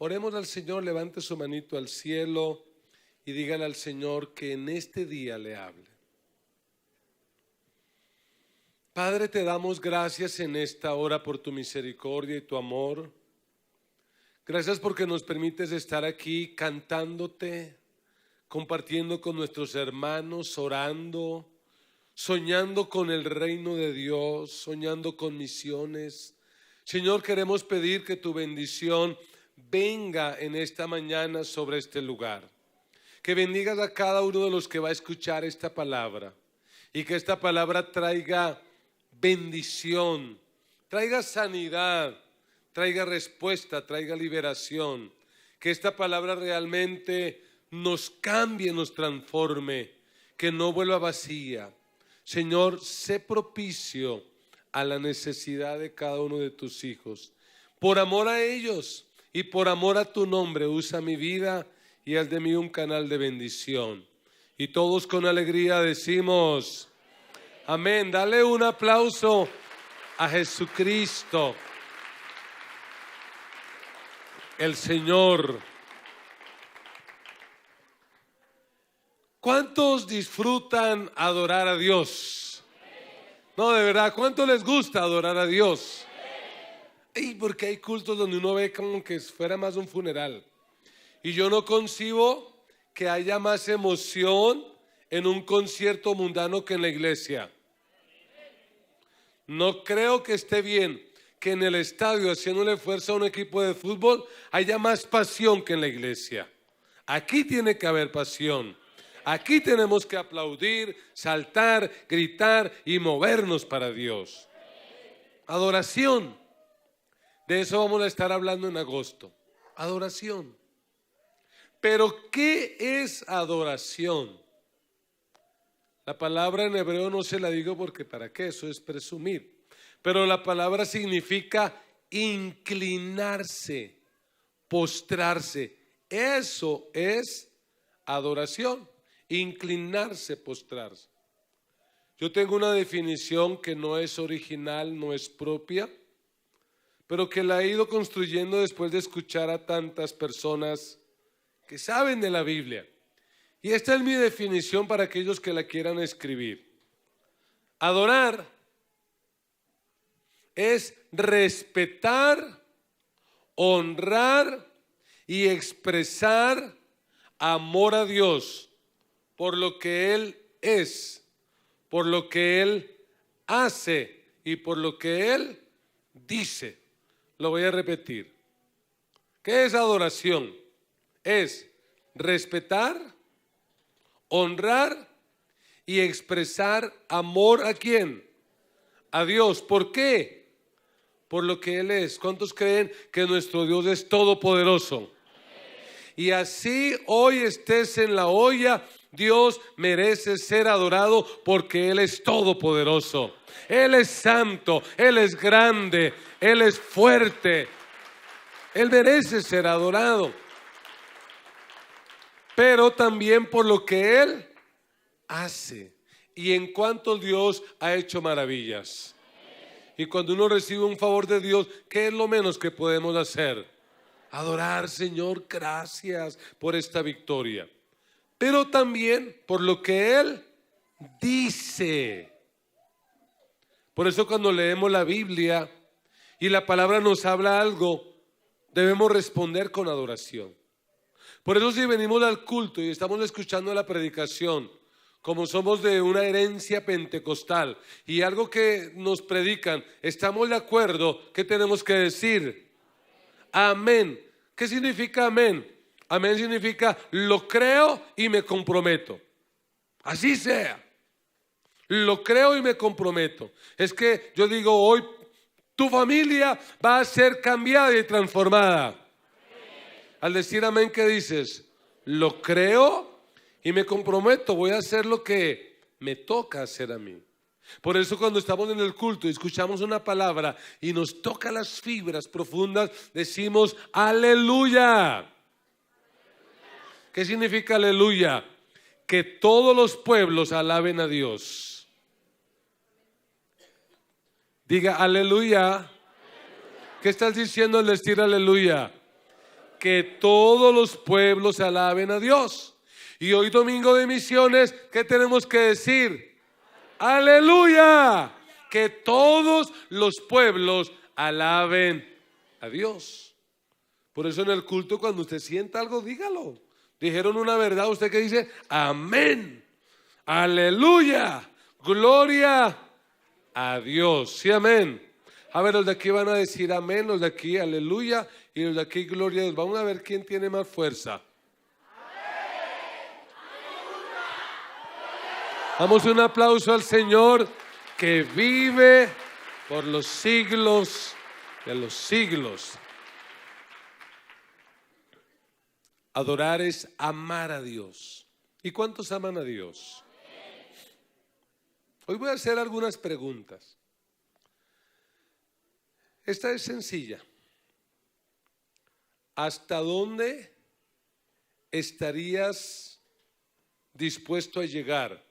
Oremos al Señor, levante su manito al cielo y dígale al Señor que en este día le hable. Padre, te damos gracias en esta hora por tu misericordia y tu amor. Gracias porque nos permites estar aquí cantándote, compartiendo con nuestros hermanos, orando, soñando con el reino de Dios, soñando con misiones. Señor, queremos pedir que tu bendición venga en esta mañana sobre este lugar. Que bendigas a cada uno de los que va a escuchar esta palabra y que esta palabra traiga bendición, traiga sanidad, traiga respuesta, traiga liberación. Que esta palabra realmente nos cambie, nos transforme, que no vuelva vacía. Señor, sé propicio a la necesidad de cada uno de tus hijos. Por amor a ellos y por amor a tu nombre, usa mi vida y haz de mí un canal de bendición. Y todos con alegría decimos amén. Dale un aplauso a Jesucristo, el Señor. ¿Cuántos disfrutan adorar a Dios? No, de verdad, ¿cuánto les gusta adorar a Dios? Y porque hay cultos donde uno ve como que fuera más un funeral. Y yo no concibo que haya más emoción en un concierto mundano que en la iglesia. No creo que esté bien que en el estadio, haciéndole fuerza a un equipo de fútbol, haya más pasión que en la iglesia. Aquí tiene que haber pasión. Aquí tenemos que aplaudir, saltar, gritar y movernos para Dios. Adoración. De eso vamos a estar hablando en agosto. Adoración. Pero ¿qué es adoración? La palabra en hebreo no se la digo porque para qué, eso es presumir. Pero la palabra significa inclinarse, postrarse. Eso es adoración. Inclinarse, postrarse. Yo tengo una definición que no es original, no es propia, pero que la he ido construyendo después de escuchar a tantas personas que saben de la Biblia. Y esta es mi definición para aquellos que la quieran escribir. Adorar es respetar, honrar y expresar amor a Dios por lo que Él es, por lo que Él hace y por lo que Él dice. Lo voy a repetir. ¿Qué es adoración? Es respetar, honrar y expresar amor ¿a quién? A Dios. ¿Por qué? Por lo que Él es. ¿Cuántos creen que nuestro Dios es todopoderoso? Y así hoy estés en la olla, Dios merece ser adorado porque Él es todopoderoso. Él es santo, Él es grande, Él es fuerte. Él merece ser adorado. Pero también por lo que Él hace y en cuanto Dios ha hecho maravillas. Y cuando uno recibe un favor de Dios, ¿qué es lo menos que podemos hacer? Adorar, Señor, gracias por esta victoria. Pero también por lo que Él dice. Por eso cuando leemos la Biblia y la palabra nos habla algo, debemos responder con adoración. Por eso si venimos al culto y estamos escuchando la predicación, como somos de una herencia pentecostal y algo que nos predican, estamos de acuerdo, ¿qué tenemos que decir? Amén. ¿Qué significa amén? Amén significa lo creo y me comprometo. Así sea. Lo creo y me comprometo. Es que yo digo hoy, tu familia va a ser cambiada y transformada. Al decir amén, ¿qué dices? Lo creo y me comprometo. Voy a hacer lo que me toca hacer a mí. Por eso cuando estamos en el culto y escuchamos una palabra y nos toca las fibras profundas, decimos aleluya. ¿Qué significa aleluya? Que todos los pueblos alaben a Dios. Diga aleluya. ¿Qué estás diciendo al decir aleluya? que todos los pueblos alaben a Dios. Y hoy domingo de misiones, ¿qué tenemos que decir? ¡Aleluya! Que todos los pueblos alaben a Dios. Por eso en el culto, cuando usted sienta algo, dígalo. Dijeron una verdad, usted que dice, amén, aleluya, gloria a Dios. Sí, amén. A ver, los de aquí van a decir amén, los de aquí aleluya y los de aquí gloria a Dios. Vamos a ver quién tiene más fuerza. Damos un aplauso al Señor que vive por los siglos de los siglos. Adorar es amar a Dios. ¿Y cuántos aman a Dios? Hoy voy a hacer algunas preguntas. Esta es sencilla. ¿Hasta dónde estarías dispuesto a llegar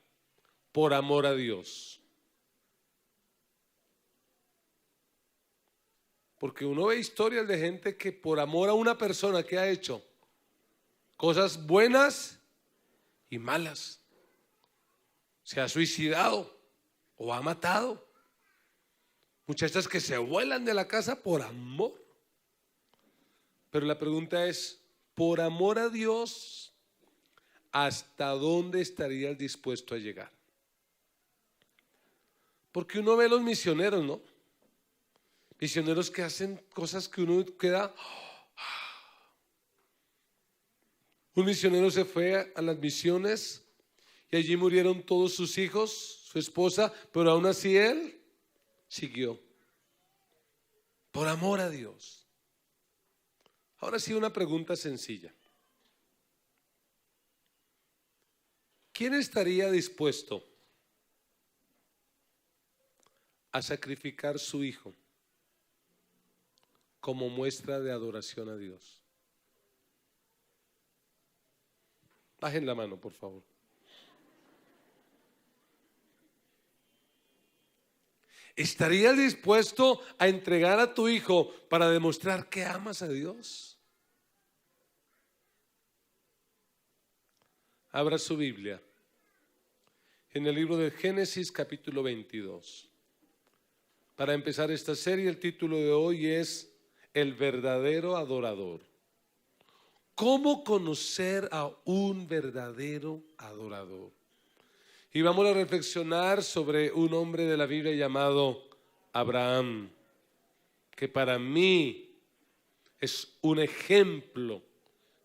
por amor a Dios? Porque uno ve historias de gente que por amor a una persona que ha hecho cosas buenas y malas, se ha suicidado o ha matado. Muchachas que se vuelan de la casa por amor. Pero la pregunta es, por amor a Dios, ¿hasta dónde estarías dispuesto a llegar? Porque uno ve los misioneros, ¿no? Misioneros que hacen cosas que uno queda... Un misionero se fue a las misiones y allí murieron todos sus hijos, su esposa, pero aún así él siguió. Por amor a Dios. Ahora sí, una pregunta sencilla. ¿Quién estaría dispuesto a sacrificar su hijo como muestra de adoración a Dios? Bajen la mano, por favor. ¿Estarías dispuesto a entregar a tu hijo para demostrar que amas a Dios? Abra su Biblia en el libro de Génesis capítulo 22. Para empezar esta serie, el título de hoy es El verdadero adorador. ¿Cómo conocer a un verdadero adorador? Y vamos a reflexionar sobre un hombre de la Biblia llamado Abraham, que para mí es un ejemplo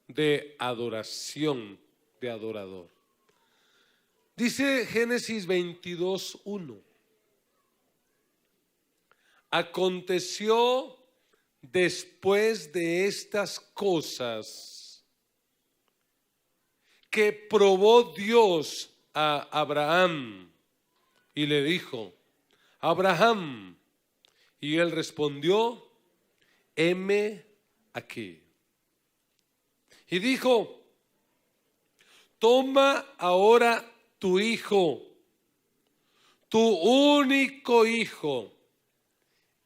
de adoración, de adorador. Dice Génesis 22:1. Aconteció después de estas cosas que probó Dios a Abraham y le dijo: Abraham. Y él respondió: heme aquí. Y dijo: toma ahora tu hijo, tu único hijo,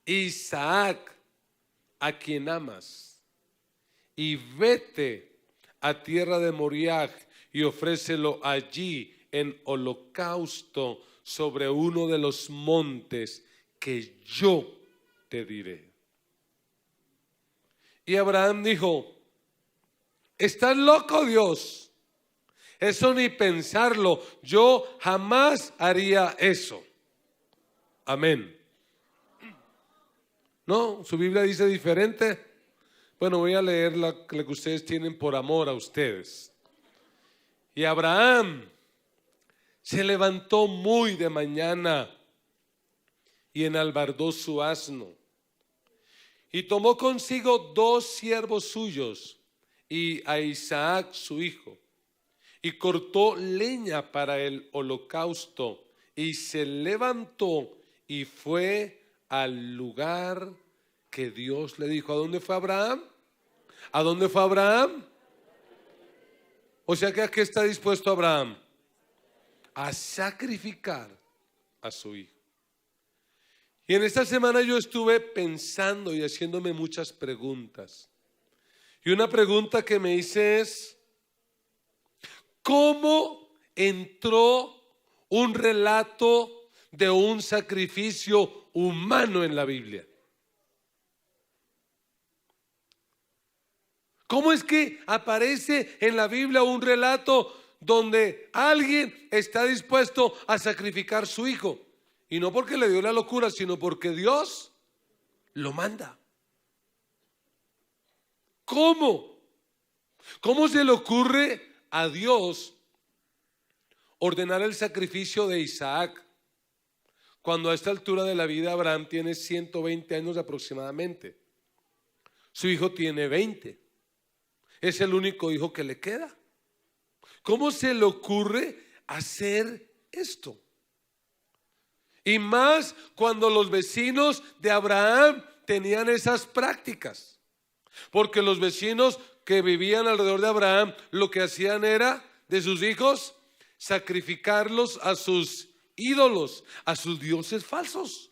Isaac, a quien amas, y vete a tierra de Moriah y ofrécelo allí en holocausto sobre uno de los montes que yo te diré. Y Abraham dijo: ¿estás loco, Dios? Eso ni pensarlo, yo jamás haría eso. Amén. No, su Biblia dice diferente. Bueno, voy a leer la que ustedes tienen por amor a ustedes. Y Abraham se levantó muy de mañana y enalbardó su asno. Y tomó consigo 2 siervos suyos y a Isaac su hijo. Y cortó leña para el holocausto. Y se levantó y fue al lugar que Dios le dijo. ¿A dónde fue Abraham? ¿A dónde fue Abraham? O sea que ¿a qué está dispuesto Abraham? A sacrificar a su hijo. Y en esta semana yo estuve pensando y haciéndome muchas preguntas. Y una pregunta que me hice es, ¿cómo entró un relato de un sacrificio humano en la Biblia? ¿Cómo es que aparece en la Biblia un relato donde alguien está dispuesto a sacrificar su hijo? Y no porque le dio la locura, sino porque Dios lo manda. ¿Cómo? ¿Cómo se le ocurre a Dios ordenar el sacrificio de Isaac cuando a esta altura de la vida Abraham tiene 120 años aproximadamente? Su hijo tiene 20. Es el único hijo que le queda. ¿Cómo se le ocurre hacer esto? Y más cuando los vecinos de Abraham tenían esas prácticas. Porque los vecinos que vivían alrededor de Abraham lo que hacían era de sus hijos sacrificarlos a sus ídolos, a sus dioses falsos.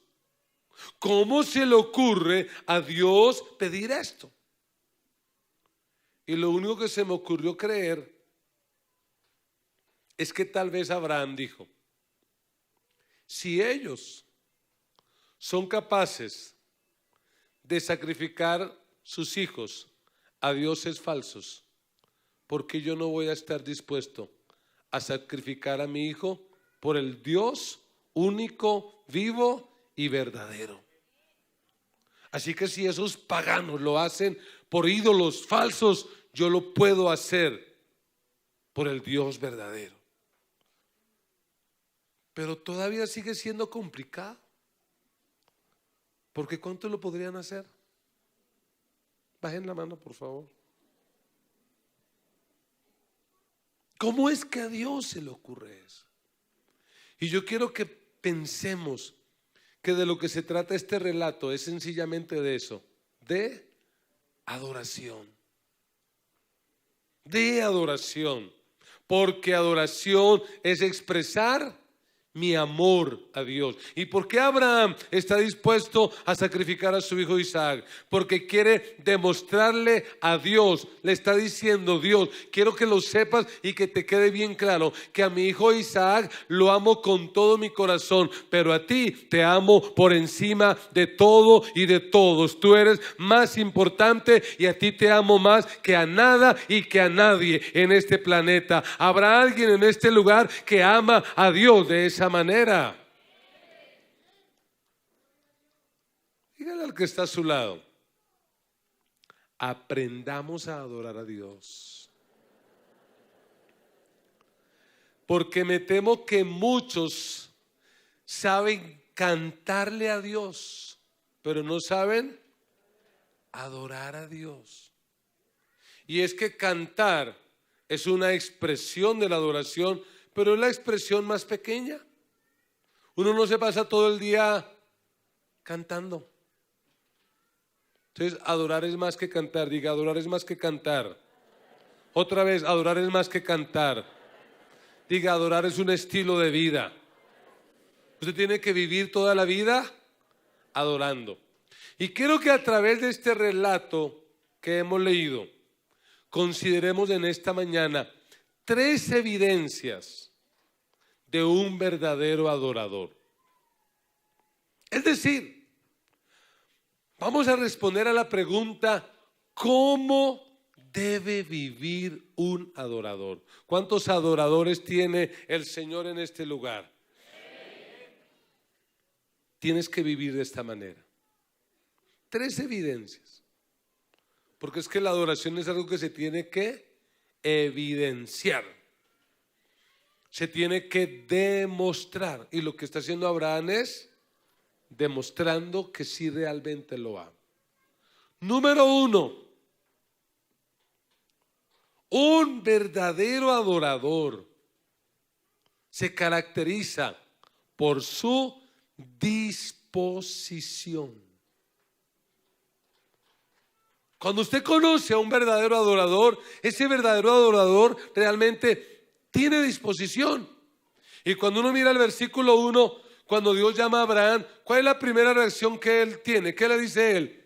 ¿Cómo se le ocurre a Dios pedir esto? Y lo único que se me ocurrió creer es que tal vez Abraham dijo, si ellos son capaces de sacrificar sus hijos a dioses falsos, ¿por qué yo no voy a estar dispuesto a sacrificar a mi hijo por el Dios único, vivo y verdadero? Así que si esos paganos lo hacen por ídolos falsos, yo lo puedo hacer por el Dios verdadero. Pero todavía sigue siendo complicado. Porque ¿cuánto lo podrían hacer? Bajen la mano, por favor. ¿Cómo es que a Dios se le ocurre eso? Y yo quiero que pensemos que de lo que se trata este relato es sencillamente de eso, de adoración. De adoración. Porque adoración es expresar mi amor a Dios. ¿Y por qué Abraham está dispuesto a sacrificar a su hijo Isaac? Porque quiere demostrarle a Dios. Le está diciendo: Dios, quiero que lo sepas y que te quede bien claro que a mi hijo Isaac lo amo con todo mi corazón, pero a ti te amo por encima de todo y de todos. Tú eres más importante y a ti te amo más que a nada y que a nadie en este planeta. ¿Habrá alguien en este lugar que ama a Dios de esa manera? Dígale al que está a su lado: aprendamos a adorar a Dios. Porque me temo que muchos saben cantarle a Dios, pero no saben adorar a Dios. Y es que cantar es una expresión de la adoración, pero es la expresión más pequeña. Uno no se pasa todo el día cantando. Entonces, adorar es más que cantar. Diga: adorar es más que cantar. Otra vez: adorar es más que cantar. Diga: adorar es un estilo de vida. Usted tiene que vivir toda la vida adorando. Y quiero que a través de este relato que hemos leído, consideremos en esta mañana 3 evidencias de un verdadero adorador. Es decir, vamos a responder a la pregunta: ¿cómo debe vivir un adorador? ¿Cuántos adoradores tiene el Señor en este lugar? Tienes que vivir de esta manera. 3 evidencias. Porque es que la adoración es algo que se tiene que evidenciar. Se tiene que demostrar. Y lo que está haciendo Abraham es demostrando que sí realmente lo ama. Número 1. Un verdadero adorador se caracteriza por su disposición. Cuando usted conoce a un verdadero adorador, ese verdadero adorador realmente tiene disposición. Y cuando uno mira el versículo 1, cuando Dios llama a Abraham, ¿cuál es la primera reacción que él tiene? ¿Qué le dice él?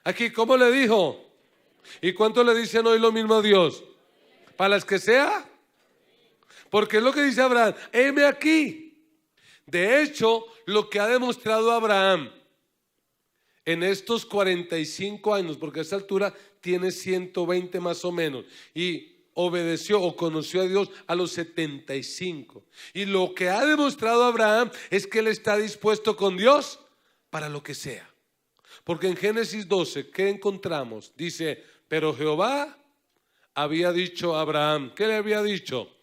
Aquí, ¿cómo le dijo? ¿Y cuánto le dicen hoy lo mismo a Dios? Para las que sea. Porque es lo que dice Abraham, heme aquí. De hecho, lo que ha demostrado Abraham en estos 45 años, porque a esta altura tiene 120 más o menos, y obedeció o conoció a Dios a los 75. Y lo que ha demostrado Abraham es que él está dispuesto con Dios para lo que sea. Porque en Génesis 12, ¿qué encontramos? Dice, pero Jehová había dicho a Abraham, ¿qué le había dicho?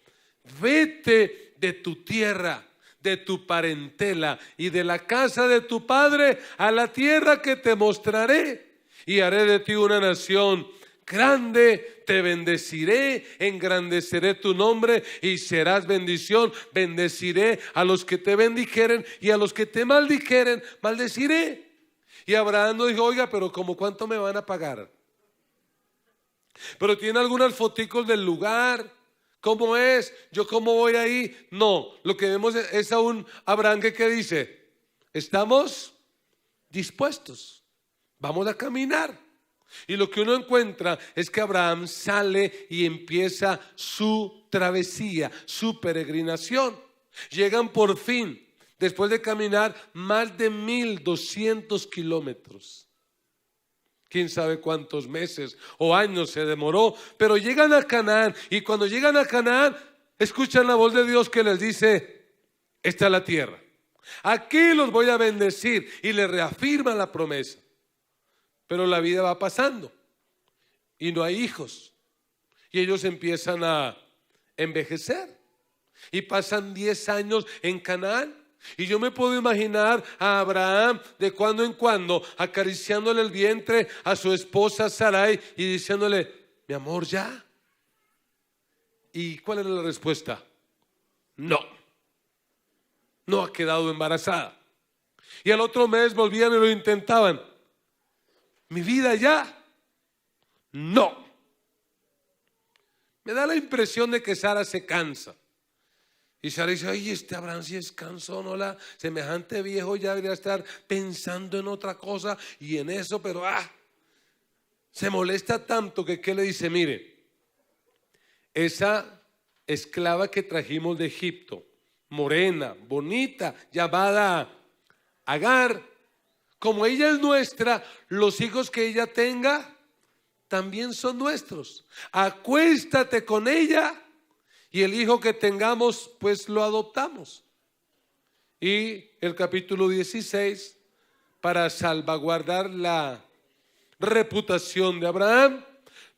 Vete de tu tierra, de tu parentela y de la casa de tu padre a la tierra que te mostraré, y haré de ti una nación grande, te bendeciré, engrandeceré tu nombre y serás bendición. Bendeciré a los que te bendijeren y a los que te maldijeren, maldeciré. Y Abraham no dijo, oiga, pero ¿cómo cuánto me van a pagar? Pero tiene algunas foticos del lugar. ¿Cómo es? ¿Yo cómo voy ahí? No, lo que vemos es a un Abraham que dice, estamos dispuestos, vamos a caminar. Y lo que uno encuentra es que Abraham sale y empieza su travesía, su peregrinación. Llegan por fin, después de caminar más de 1200 kilómetros. Quién sabe cuántos meses o años se demoró, pero llegan a Canaán, y cuando llegan a Canaán escuchan la voz de Dios que les dice, esta es la tierra, aquí los voy a bendecir, y les reafirma la promesa. Pero la vida va pasando y no hay hijos, y ellos empiezan a envejecer y pasan 10 años en Canaán. Y yo me puedo imaginar a Abraham de cuando en cuando acariciándole el vientre a su esposa Sarai y diciéndole, mi amor, ¿ya? ¿Y cuál era la respuesta? No ha quedado embarazada. Y al otro mes volvían y lo intentaban, mi vida, ¿ya? No. Me da la impresión de que Sara se cansa. Y Sara dice, ay, este Abraham si es cansón, hola, semejante viejo ya debería estar pensando en otra cosa y en eso, pero se molesta tanto que ¿qué le dice? Mire, esa esclava que trajimos de Egipto, morena, bonita, llamada Agar, como ella es nuestra, los hijos que ella tenga también son nuestros. Acuéstate con ella, y el hijo que tengamos, pues lo adoptamos. Y el capítulo 16, para salvaguardar la reputación de Abraham,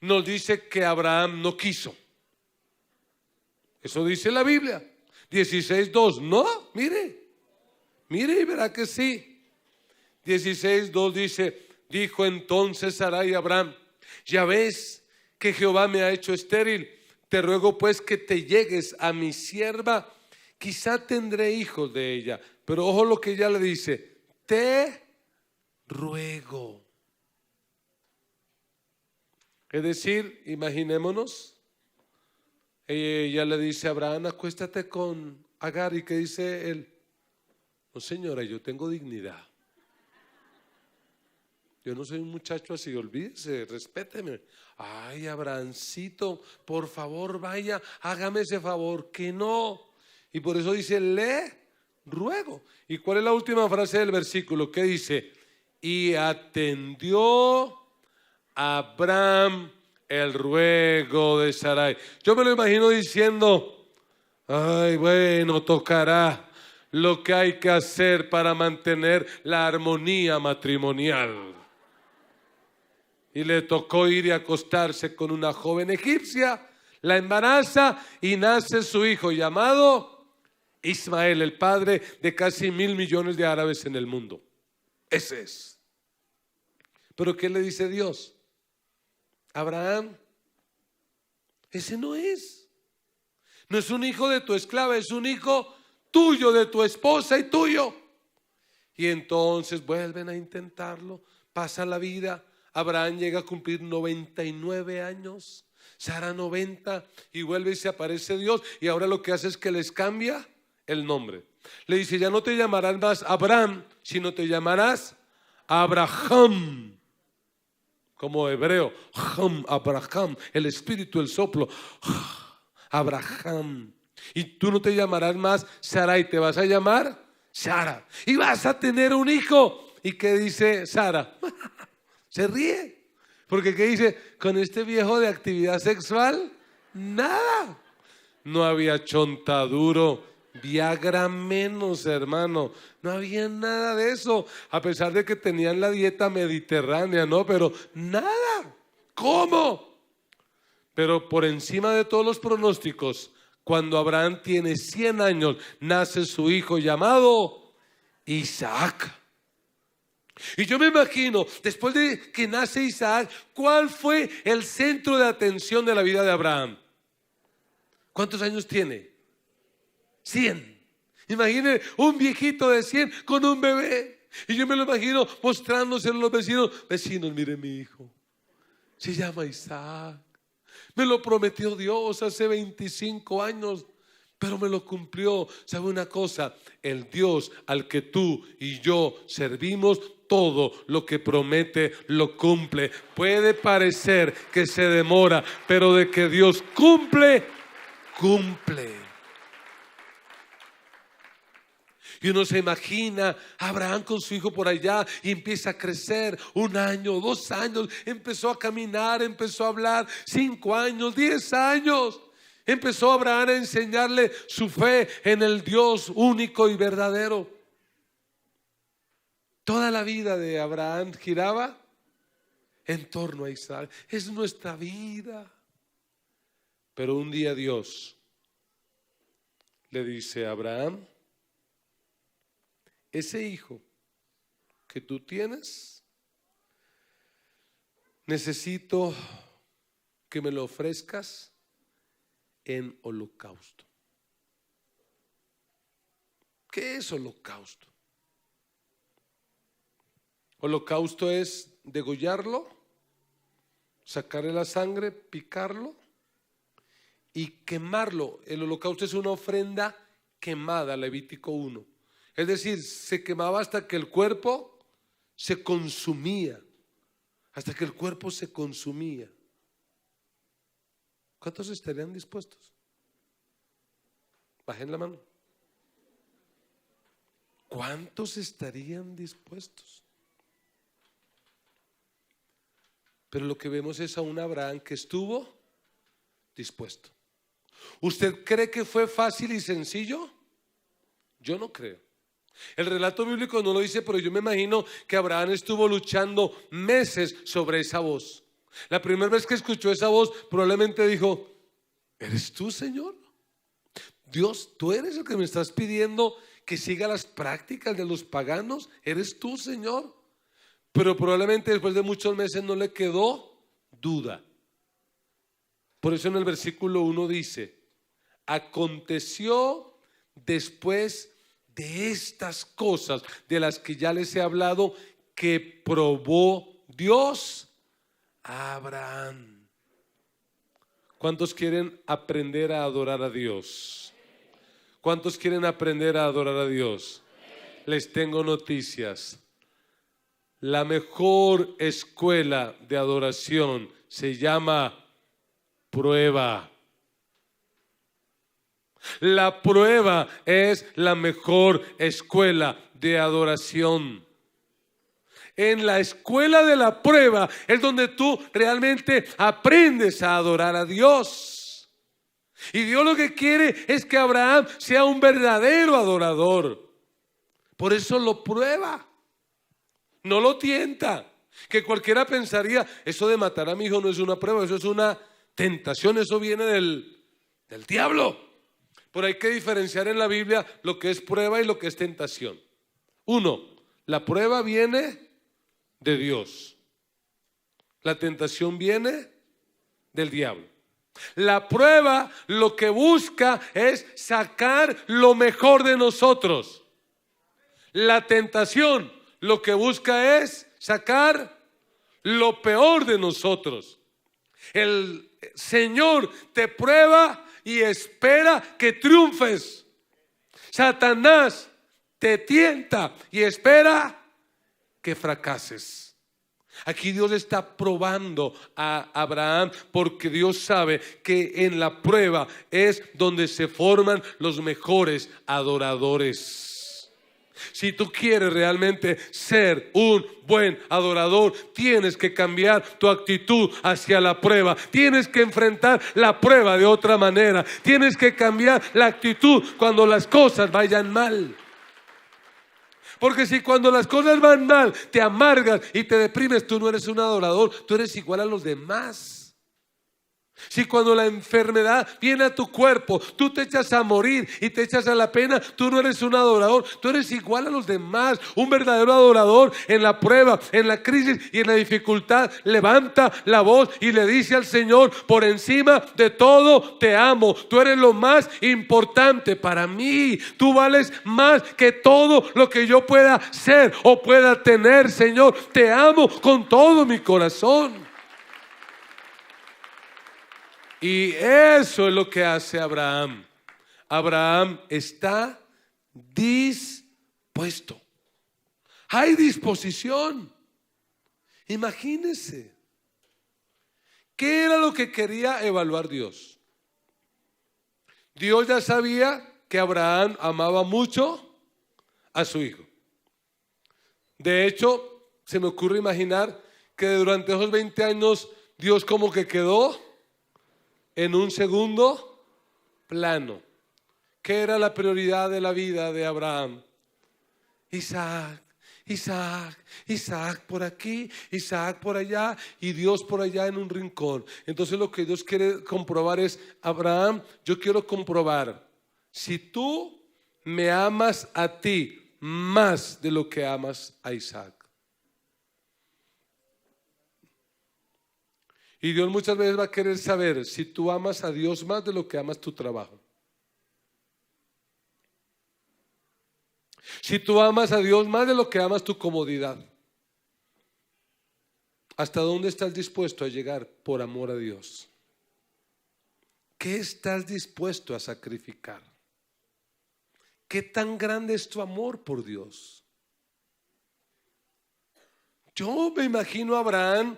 nos dice que Abraham no quiso. Eso dice la Biblia. 16:2, no, mire y verá que sí. 16:2 dice, dijo entonces Sarai a Abraham, ya ves que Jehová me ha hecho estéril. Te ruego pues que te llegues a mi sierva, quizá tendré hijos de ella. Pero ojo lo que ella le dice, te ruego. Es decir, imaginémonos, ella le dice a Abraham, acuéstate con Agar. ¿Y qué dice él? No, señora, yo tengo dignidad. Yo no soy un muchacho así, olvídese, respéteme. Ay, Abrahamcito, por favor vaya, hágame ese favor, que no. Y por eso dice, le ruego. ¿Y cuál es la última frase del versículo? ¿Qué dice? Y atendió Abraham el ruego de Sarai. Yo me lo imagino diciendo, ay, bueno, tocará lo que hay que hacer para mantener la armonía matrimonial. Y le tocó ir y acostarse con una joven egipcia, la embaraza y nace su hijo llamado Ismael, el padre de casi 1.000 millones de árabes en el mundo. Ese es. Pero ¿qué le dice Dios? Abraham, ese no es. No es un hijo de tu esclava, es un hijo tuyo, de tu esposa y tuyo. Y entonces vuelven a intentarlo, pasa la vida. Abraham llega a cumplir 99 años, Sara 90, y vuelve y se aparece Dios, y ahora lo que hace es que les cambia el nombre. Le dice, ya no te llamarás más Abraham, sino te llamarás Abraham. como hebreo, Abraham, el espíritu, el soplo, Abraham. Y tú no te llamarás más Sarai, te vas a llamar Sara. Y vas a tener un hijo. ¿Y qué dice Sara? Se ríe. Porque ¿qué dice? Con este viejo de actividad sexual, nada. No había chontaduro, Viagra menos, hermano. No había nada de eso. A pesar de que tenían la dieta mediterránea, ¿no? Pero nada. ¿Cómo? Pero por encima de todos los pronósticos, cuando Abraham tiene 100 años, nace su hijo llamado Isaac. Y yo me imagino, después de que nace Isaac, ¿cuál fue el centro de atención de la vida de Abraham? ¿Cuántos años tiene? 100. Imagine un viejito de 100 con un bebé. Y yo me lo imagino mostrándose a los vecinos. Vecinos, mire mi hijo. Se llama Isaac. Me lo prometió Dios hace 25 años, pero me lo cumplió. ¿Sabe una cosa? El Dios al que tú y yo servimos, todo lo que promete lo cumple. Puede parecer que se demora, pero de que Dios cumple, cumple. Y uno se imagina a Abraham con su hijo por allá y empieza a crecer. 1 año, 2 años, empezó a caminar, empezó a hablar. 5 años, 10 años. Empezó Abraham a enseñarle su fe en el Dios único y verdadero. Toda la vida de Abraham giraba en torno a Isaac. Es nuestra vida. Pero un día Dios le dice a Abraham: ese hijo que tú tienes, necesito que me lo ofrezcas en holocausto. ¿Qué es holocausto? Holocausto es degollarlo, sacarle la sangre, picarlo y quemarlo. El holocausto es una ofrenda quemada, Levítico 1. Es decir, se quemaba hasta que el cuerpo se consumía. Hasta que el cuerpo se consumía. ¿Cuántos estarían dispuestos? Bajen la mano. ¿Cuántos estarían dispuestos? Pero lo que vemos es a un Abraham que estuvo dispuesto. ¿Usted cree que fue fácil y sencillo? Yo no creo. El relato bíblico no lo dice, pero yo me imagino que Abraham estuvo luchando meses sobre esa voz. La primera vez que escuchó esa voz, probablemente dijo: ¿eres tú, Señor? Dios, ¿tú eres el que me estás pidiendo que siga las prácticas de los paganos? ¿Eres tú, Señor? Pero probablemente después de muchos meses no le quedó duda. Por eso en el versículo 1 dice: aconteció después de estas cosas de las que ya les he hablado, que probó Dios a Abraham. ¿Cuántos quieren aprender a adorar a Dios? ¿Cuántos quieren aprender a adorar a Dios? Les tengo noticias. La mejor escuela de adoración se llama prueba. La prueba es la mejor escuela de adoración. En la escuela de la prueba es donde tú realmente aprendes a adorar a Dios. Y Dios lo que quiere es que Abraham sea un verdadero adorador. Por eso lo prueba. No lo tienta. Que cualquiera pensaría: eso de matar a mi hijo no es una prueba, eso es una tentación, eso viene del diablo. Pero hay que diferenciar en la Biblia lo que es prueba y lo que es tentación. 1, la prueba viene de Dios. La tentación viene del diablo. La prueba lo que busca es sacar lo mejor de nosotros. La tentación lo que busca es sacar lo peor de nosotros. El Señor te prueba y espera que triunfes. Satanás te tienta y espera que fracases. Aquí Dios está probando a Abraham porque Dios sabe que en la prueba es donde se forman los mejores adoradores. Si tú quieres realmente ser un buen adorador, tienes que cambiar tu actitud hacia la prueba. Tienes que enfrentar la prueba de otra manera. Tienes que cambiar la actitud cuando las cosas vayan mal. Porque si cuando las cosas van mal te amargas y te deprimes, tú no eres un adorador, tú eres igual a los demás. Si cuando la enfermedad viene a tu cuerpo, tú te echas a morir y te echas a la pena, tú no eres un adorador, tú eres igual a los demás. Un verdadero adorador en la prueba, en la crisis y en la dificultad levanta la voz y le dice al Señor: por encima de todo te amo, tú eres lo más importante para mí, tú vales más que todo lo que yo pueda ser o pueda tener. Señor, te amo con todo mi corazón. Y eso es lo que hace Abraham. Abraham está dispuesto. Hay disposición. Imagínense. ¿Qué era lo que quería evaluar Dios? Dios ya sabía que Abraham amaba mucho a su hijo. De hecho, se me ocurre imaginar que durante esos 20 años Dios como que quedó en un segundo plano. ¿Qué era la prioridad de la vida de Abraham? Isaac, Isaac, Isaac por aquí, Isaac por allá y Dios por allá en un rincón. Entonces lo que Dios quiere comprobar es: Abraham, yo quiero comprobar si tú me amas a ti más de lo que amas a Isaac. Y Dios muchas veces va a querer saber si tú amas a Dios más de lo que amas tu trabajo. Si tú amas a Dios más de lo que amas tu comodidad. ¿Hasta dónde estás dispuesto a llegar por amor a Dios? ¿Qué estás dispuesto a sacrificar? ¿Qué tan grande es tu amor por Dios? Yo me imagino a Abraham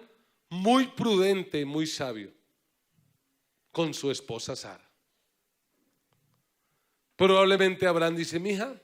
muy prudente y muy sabio con su esposa Sara. Probablemente Abraham dice: mija,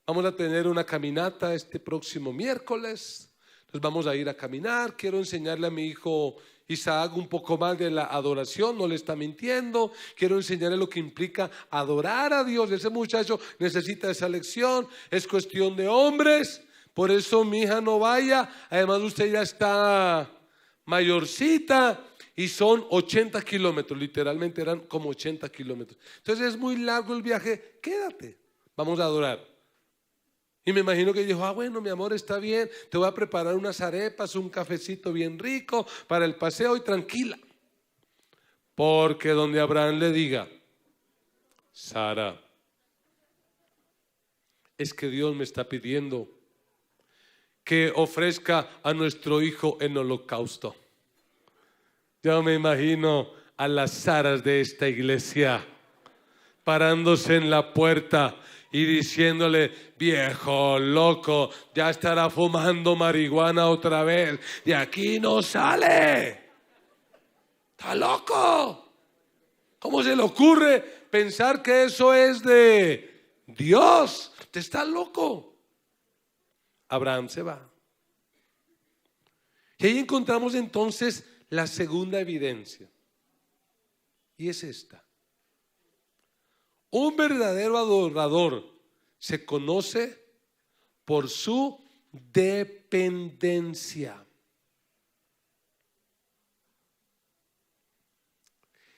vamos a tener una caminata este próximo miércoles, nos vamos a ir a caminar, quiero enseñarle a mi hijo Isaac un poco más de la adoración, no le está mintiendo, quiero enseñarle lo que implica adorar a Dios. Ese muchacho necesita esa lección, es cuestión de hombres, por eso mi hija no vaya, además usted ya está mayorcita y son 80 kilómetros, literalmente eran como 80 kilómetros. Entonces es muy largo el viaje, quédate, vamos a adorar. Y me imagino que dijo: bueno, mi amor, está bien, te voy a preparar unas arepas, un cafecito bien rico para el paseo y tranquila. Porque donde Abraham le diga: Sara, es que Dios me está pidiendo que ofrezca a nuestro hijo en holocausto. Yo me imagino a las Saras de esta iglesia parándose en la puerta y diciéndole: viejo loco, ya estará fumando marihuana otra vez, de aquí no sale, está loco. ¿Cómo se le ocurre pensar que eso es de Dios? Usted está loco. Abraham se va. Y ahí encontramos entonces la segunda evidencia. Y es esta: un verdadero adorador se conoce por su dependencia.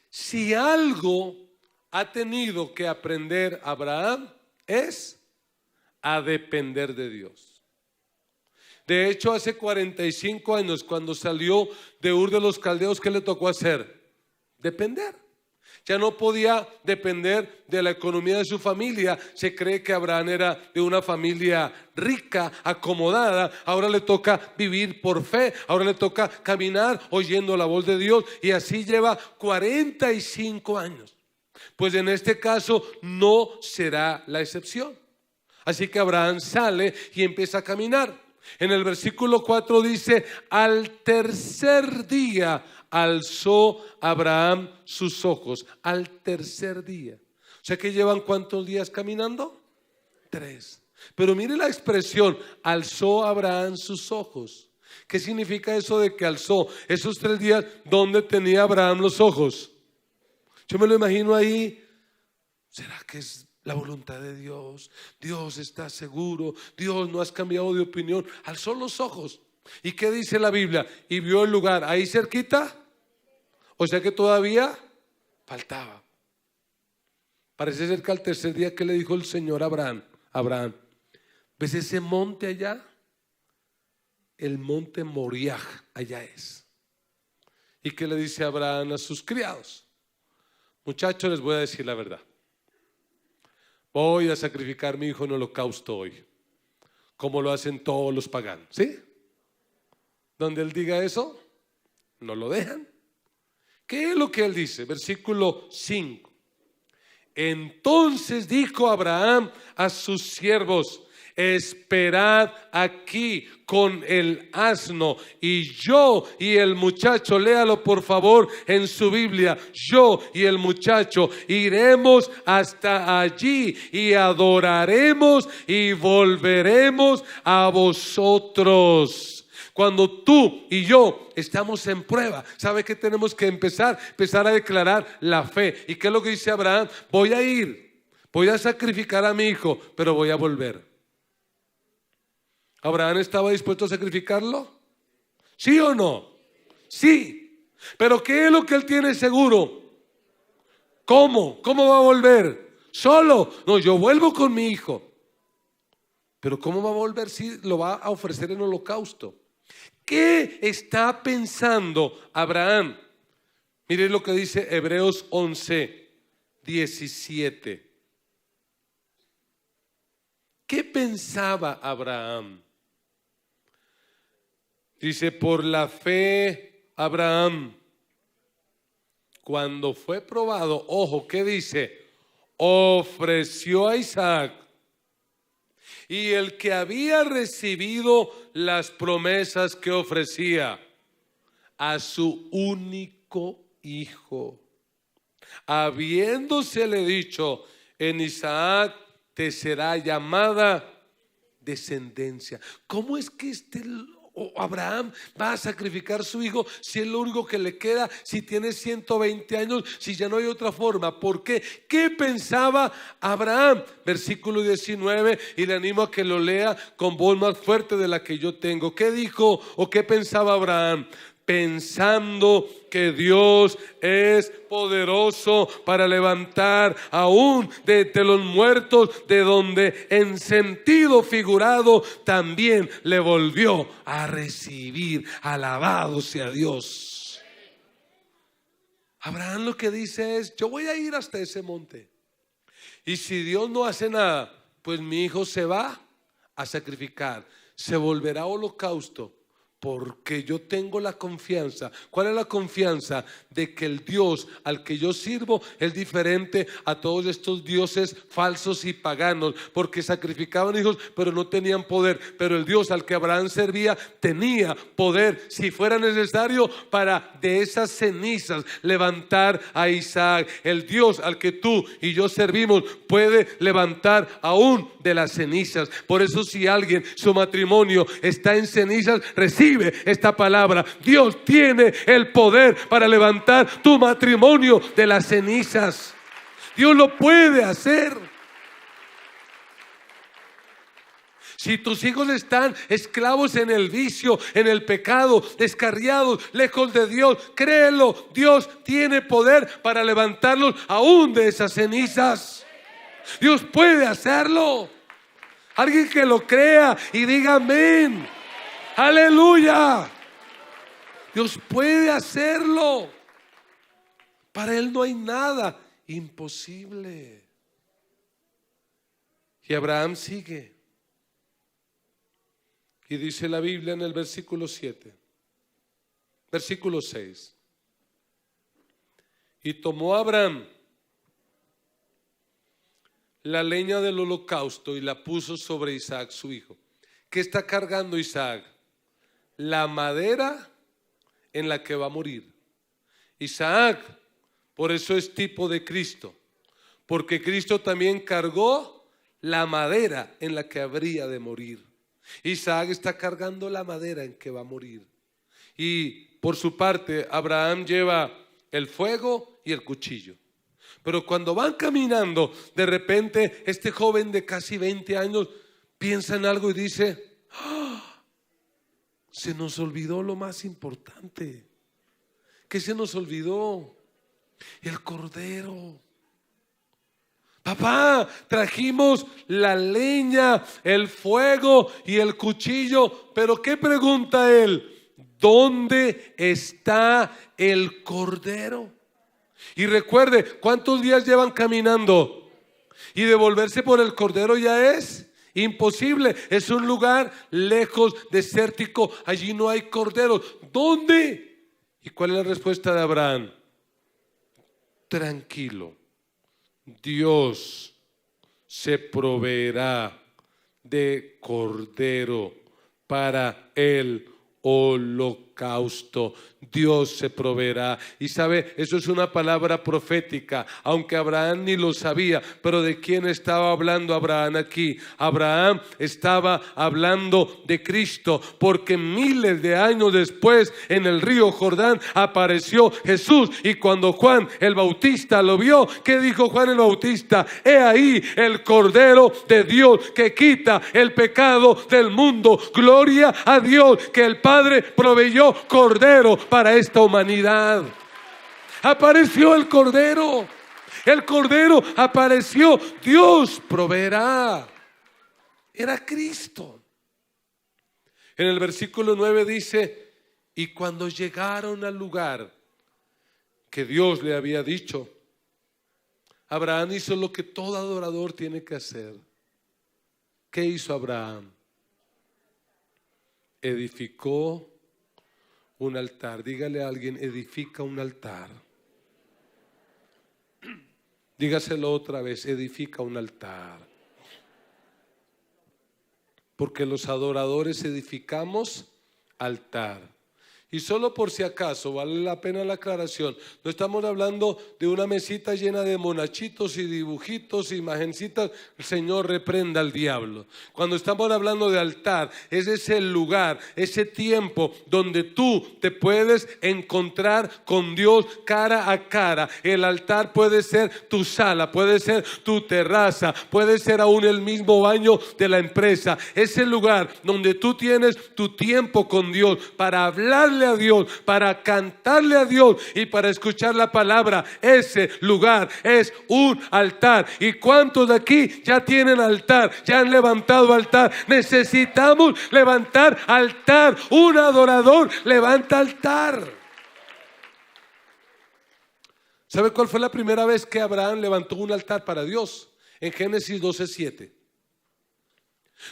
Si algo ha tenido que aprender Abraham es a depender de Dios. De hecho, hace 45 años, cuando salió de Ur de los Caldeos, ¿qué le tocó hacer? Depender. Ya no podía depender de la economía de su familia. Se cree que Abraham era de una familia rica, acomodada. Ahora le toca vivir por fe. Ahora le toca caminar oyendo la voz de Dios. Y así lleva 45 años. Pues en este caso no será la excepción. Así que Abraham sale y empieza a caminar. En el versículo 4 dice: al tercer día alzó Abraham sus ojos. Al tercer día. O sea que llevan ¿cuántos días caminando? 3. Pero mire la expresión: alzó Abraham sus ojos. ¿Qué significa eso de que alzó? Esos 3 días, ¿dónde tenía Abraham los ojos? Yo me lo imagino ahí. ¿Será que es la voluntad de Dios? Dios está seguro. Dios, no has cambiado de opinión. Alzó los ojos. ¿Y qué dice la Biblia? Y vio el lugar ahí cerquita. O sea que todavía faltaba. Parece ser que al tercer día, que le dijo el Señor a Abraham: Abraham, ¿ves ese monte allá? El monte Moriah, allá es. ¿Y qué le dice Abraham a sus criados? Muchachos, les voy a decir la verdad. Voy a sacrificar a mi hijo en holocausto hoy, como lo hacen todos los paganos. ¿Sí? Donde él diga eso, no lo dejan. ¿Qué es lo que él dice? Versículo 5. Entonces dijo Abraham a sus siervos: esperad aquí con el asno, y yo y el muchacho, léalo por favor en su Biblia, yo y el muchacho iremos hasta allí y adoraremos y volveremos a vosotros. Cuando tú y yo estamos en prueba, ¿sabe qué tenemos que empezar? Empezar a declarar la fe. ¿Y qué es lo que dice Abraham? Voy a ir, voy a sacrificar a mi hijo, pero voy a volver. ¿Abraham estaba dispuesto a sacrificarlo? ¿Sí o no? Sí. Pero ¿qué es lo que él tiene seguro? ¿Cómo? ¿Cómo va a volver? ¿Solo? No, yo vuelvo con mi hijo. Pero ¿cómo va a volver si lo va a ofrecer en holocausto? ¿Qué está pensando Abraham? Mire lo que dice Hebreos 11:17. ¿Qué pensaba Abraham? Dice: por la fe Abraham, cuando fue probado, ojo, ¿qué dice? Ofreció a Isaac. Y el que había recibido las promesas, que ofrecía a su único hijo, habiéndosele dicho: en Isaac te será llamada descendencia. ¿Cómo es que Abraham va a sacrificar a su hijo si es lo único que le queda, si tiene 120 años, si ya no hay otra forma? ¿Por qué? ¿Qué pensaba Abraham? Versículo 19, y le animo a que lo lea con voz más fuerte de la que yo tengo. ¿Qué dijo o qué pensaba Abraham? Pensando que Dios es poderoso para levantar aún de los muertos, de donde en sentido figurado también le volvió a recibir. Alabado sea Dios. Abraham lo que dice es: yo voy a ir hasta ese monte, y si Dios no hace nada, pues mi hijo se va a sacrificar, se volverá a holocausto. Porque yo tengo la confianza. ¿Cuál es la confianza? De que el Dios al que yo sirvo es diferente a todos estos dioses falsos y paganos. Porque sacrificaban hijos pero no tenían poder. Pero el Dios al que Abraham servía tenía poder, si fuera necesario, para de esas cenizas levantar a Isaac. El Dios al que tú y yo servimos puede levantar aún de las cenizas. Por eso, si alguien, su matrimonio está en cenizas, recibe esta palabra: Dios tiene el poder para levantar tu matrimonio de las cenizas. Dios lo puede hacer. Si tus hijos están esclavos en el vicio, en el pecado, descarriados, lejos de Dios, créelo, Dios tiene poder para levantarlos aún de esas cenizas. Dios puede hacerlo. Alguien que lo crea y diga amén. Aleluya. Dios puede hacerlo. Para Él no hay nada imposible. Y Abraham sigue. Y dice la Biblia en el versículo 7, versículo 6. Y tomó Abraham la leña del holocausto y la puso sobre Isaac su hijo. ¿Qué está cargando Isaac? La madera en la que va a morir. Isaac, por eso es tipo de Cristo, porque Cristo también cargó la madera en la que habría de morir. Isaac está cargando la madera en que va a morir. Y por su parte, Abraham lleva el fuego y el cuchillo. Pero cuando van caminando, de repente este joven de casi 20 años piensa en algo y dice: ¡Ah! Se nos olvidó lo más importante. ¿Qué se nos olvidó? El cordero. Papá, trajimos la leña, el fuego y el cuchillo, pero ¿qué pregunta él? ¿Dónde está el cordero? Y recuerde, ¿cuántos días llevan caminando? Y devolverse por el cordero ya es imposible. Es un lugar lejos, desértico, allí no hay corderos. ¿Dónde? ¿Y cuál es la respuesta de Abraham? Tranquilo, Dios se proveerá de cordero para el holocausto. Dios se proveerá. Y sabe, eso es una palabra profética, aunque Abraham ni lo sabía. Pero ¿de quién estaba hablando Abraham aquí? Abraham estaba hablando de Cristo, porque miles de años después en el río Jordán apareció Jesús. Y cuando Juan el Bautista lo vio, ¿qué dijo Juan el Bautista? He ahí el Cordero de Dios que quita el pecado del mundo. Gloria a Dios que el Padre proveyó cordero para esta humanidad. Apareció el cordero. El cordero apareció. Dios proveerá. Era Cristo. En el versículo 9 dice: y cuando llegaron al lugar que Dios le había dicho, Abraham hizo lo que todo adorador tiene que hacer. ¿Qué hizo Abraham? Edificó un altar. Dígale a alguien: edifica un altar. Dígaselo otra vez: edifica un altar. Porque los adoradores edificamos altar. Y solo por si acaso, vale la pena la aclaración, no estamos hablando de una mesita llena de monachitos y dibujitos, imagencitas. El Señor reprenda al diablo. Cuando estamos hablando de altar, ese es el lugar, ese tiempo donde tú te puedes encontrar con Dios cara a cara. El altar puede ser tu sala, puede ser tu terraza, puede ser aún el mismo baño de la empresa. Es el lugar donde tú tienes tu tiempo con Dios para hablarle a Dios, para cantarle a Dios y para escuchar la palabra. Ese lugar es un altar. ¿Y cuántos de aquí ya tienen altar? Ya han levantado altar. Necesitamos levantar altar. Un adorador levanta altar. ¿Sabe cuál fue la primera vez que Abraham levantó un altar para Dios? En Génesis 12:7.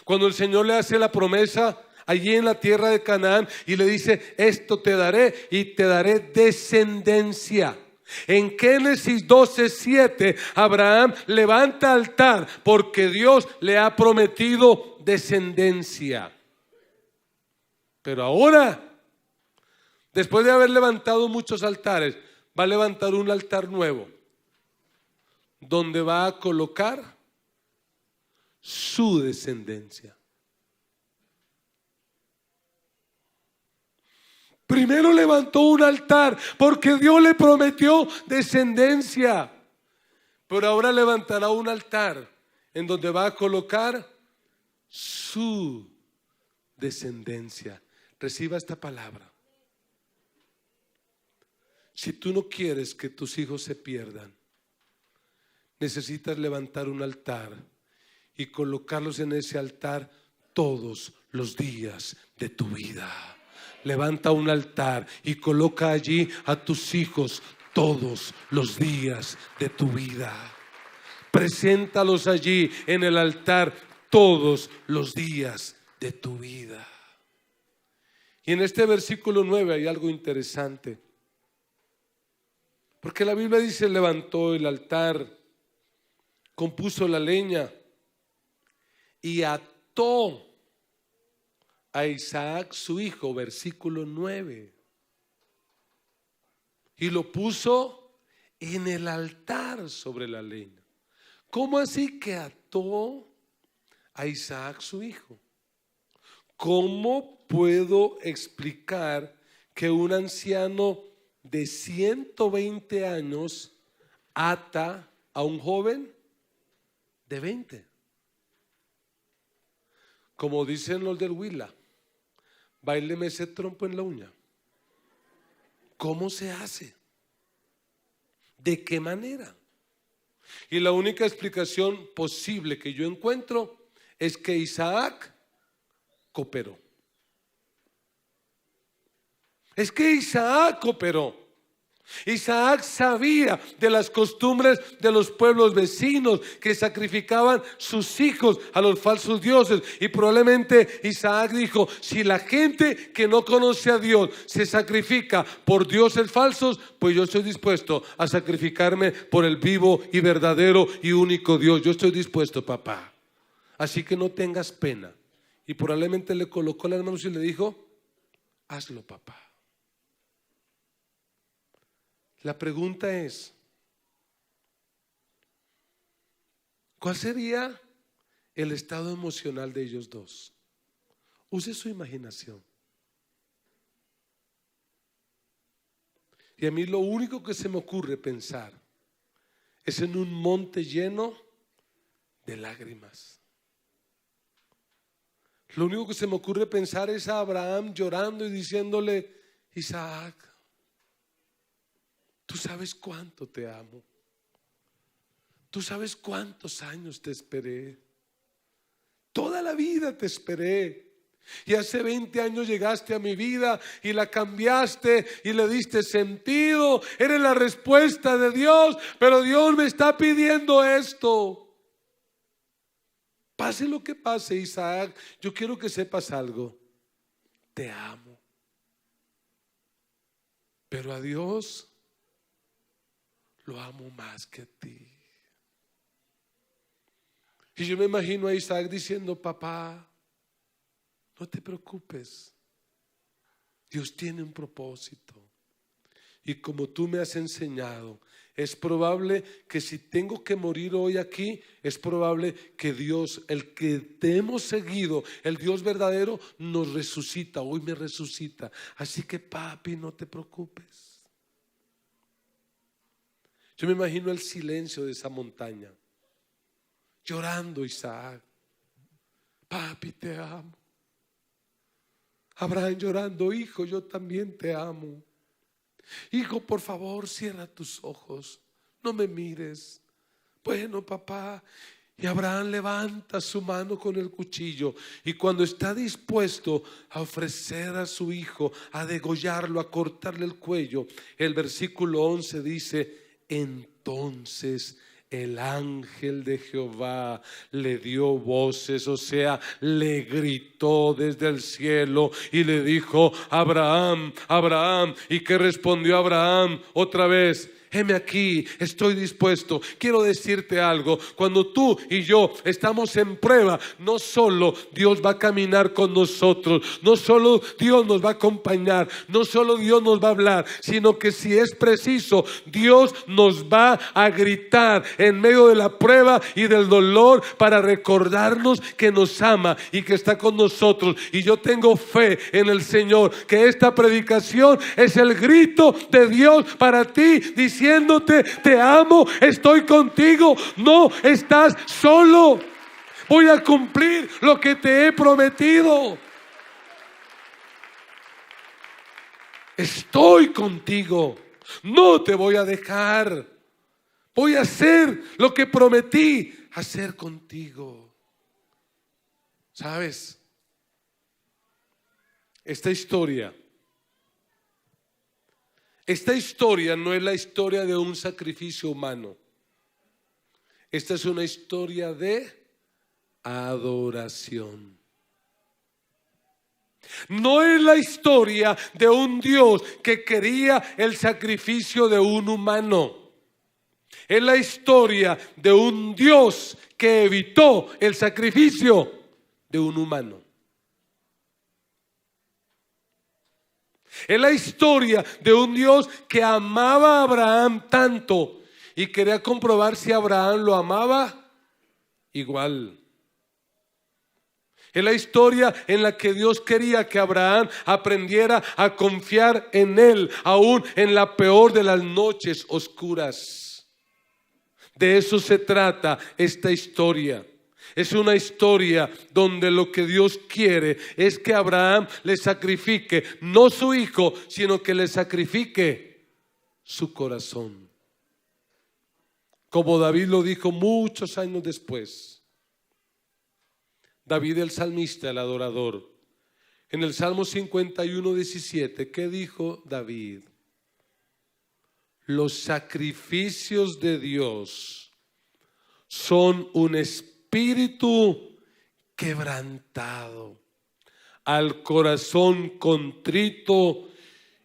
Cuando el Señor le hace la promesa allí en la tierra de Canaán y le dice: esto te daré y te daré descendencia. En Génesis 12:7 Abraham levanta altar porque Dios le ha prometido descendencia. Pero ahora, después de haber levantado muchos altares, va a levantar un altar nuevo donde va a colocar su descendencia. Primero levantó un altar porque Dios le prometió descendencia. Pero ahora levantará un altar en donde va a colocar su descendencia. Reciba esta palabra. Si tú no quieres que tus hijos se pierdan, necesitas levantar un altar y colocarlos en ese altar todos los días de tu vida. Levanta un altar y coloca allí a tus hijos todos los días de tu vida. Preséntalos allí en el altar todos los días de tu vida. Y en este versículo 9 hay algo interesante. Porque la Biblia dice: levantó el altar, compuso la leña y ató a Isaac su hijo, versículo 9, y lo puso en el altar sobre la leña. ¿Cómo así que ató a Isaac su hijo? ¿Cómo puedo explicar que un anciano de 120 años ata a un joven de 20? Como dicen los del Huila, báileme ese trompo en la uña. ¿Cómo se hace? ¿De qué manera? Y la única explicación posible que yo encuentro es que Isaac cooperó. Es que Isaac cooperó. Isaac sabía de las costumbres de los pueblos vecinos que sacrificaban sus hijos a los falsos dioses, y probablemente Isaac dijo: si la gente que no conoce a Dios se sacrifica por dioses falsos, pues yo estoy dispuesto a sacrificarme por el vivo y verdadero y único Dios. Yo estoy dispuesto, papá, así que no tengas pena. Y probablemente le colocó las manos y le dijo: hazlo, papá. La pregunta es, ¿cuál sería el estado emocional de ellos dos? Use su imaginación. Y a mí lo único que se me ocurre pensar es en un monte lleno de lágrimas. Lo único que se me ocurre pensar es a Abraham llorando y diciéndole: Isaac, tú sabes cuánto te amo. Tú sabes cuántos años te esperé. Toda la vida te esperé. Y hace 20 años llegaste a mi vida y la cambiaste y le diste sentido. Eres la respuesta de Dios, pero Dios me está pidiendo esto. Pase lo que pase, Isaac, yo quiero que sepas algo. Te amo. Pero a Dios lo amo más que a ti. Y yo me imagino a Isaac diciendo: papá, no te preocupes. Dios tiene un propósito. Y como tú me has enseñado, es probable que si tengo que morir hoy aquí, es probable que Dios, el que te hemos seguido, el Dios verdadero, nos resucita. Hoy me resucita. Así que papi, no te preocupes. Yo me imagino el silencio de esa montaña, llorando Isaac: papi, te amo. Abraham llorando: hijo, yo también te amo. Hijo, por favor, cierra tus ojos, no me mires. Bueno, papá. Y Abraham levanta su mano con el cuchillo, y cuando está dispuesto a ofrecer a su hijo, a degollarlo, a cortarle el cuello, el versículo 11 dice: entonces el ángel de Jehová le dio voces, o sea, le gritó desde el cielo y le dijo: Abraham, Abraham. ¿Y qué respondió Abraham? Otra vez: heme aquí, estoy dispuesto. Quiero decirte algo: cuando tú y yo estamos en prueba, no solo Dios va a caminar con nosotros, no solo Dios nos va a acompañar, no solo Dios nos va a hablar, sino que si es preciso, Dios nos va a gritar en medio de la prueba y del dolor para recordarnos que nos ama y que está con nosotros. Y yo tengo fe en el Señor que esta predicación es el grito de Dios para ti, diciéndote: te amo, estoy contigo, no estás solo, voy a cumplir lo que te he prometido. Estoy contigo, no te voy a dejar, voy a hacer lo que prometí hacer contigo. ¿Sabes? Esta historia no es la historia de un sacrificio humano. Esta es una historia de adoración. No es la historia de un Dios que quería el sacrificio de un humano. Es la historia de un Dios que evitó el sacrificio de un humano. Es la historia de un Dios que amaba a Abraham tanto y quería comprobar si Abraham lo amaba igual. Es la historia en la que Dios quería que Abraham aprendiera a confiar en Él, aún en la peor de las noches oscuras. De eso se trata esta historia. Es una historia donde lo que Dios quiere es que Abraham le sacrifique, no su hijo, sino que le sacrifique su corazón. Como David lo dijo muchos años después. David el salmista, el adorador, en el Salmo 51:17, ¿qué dijo David? Los sacrificios de Dios son un espíritu quebrantado, al corazón contrito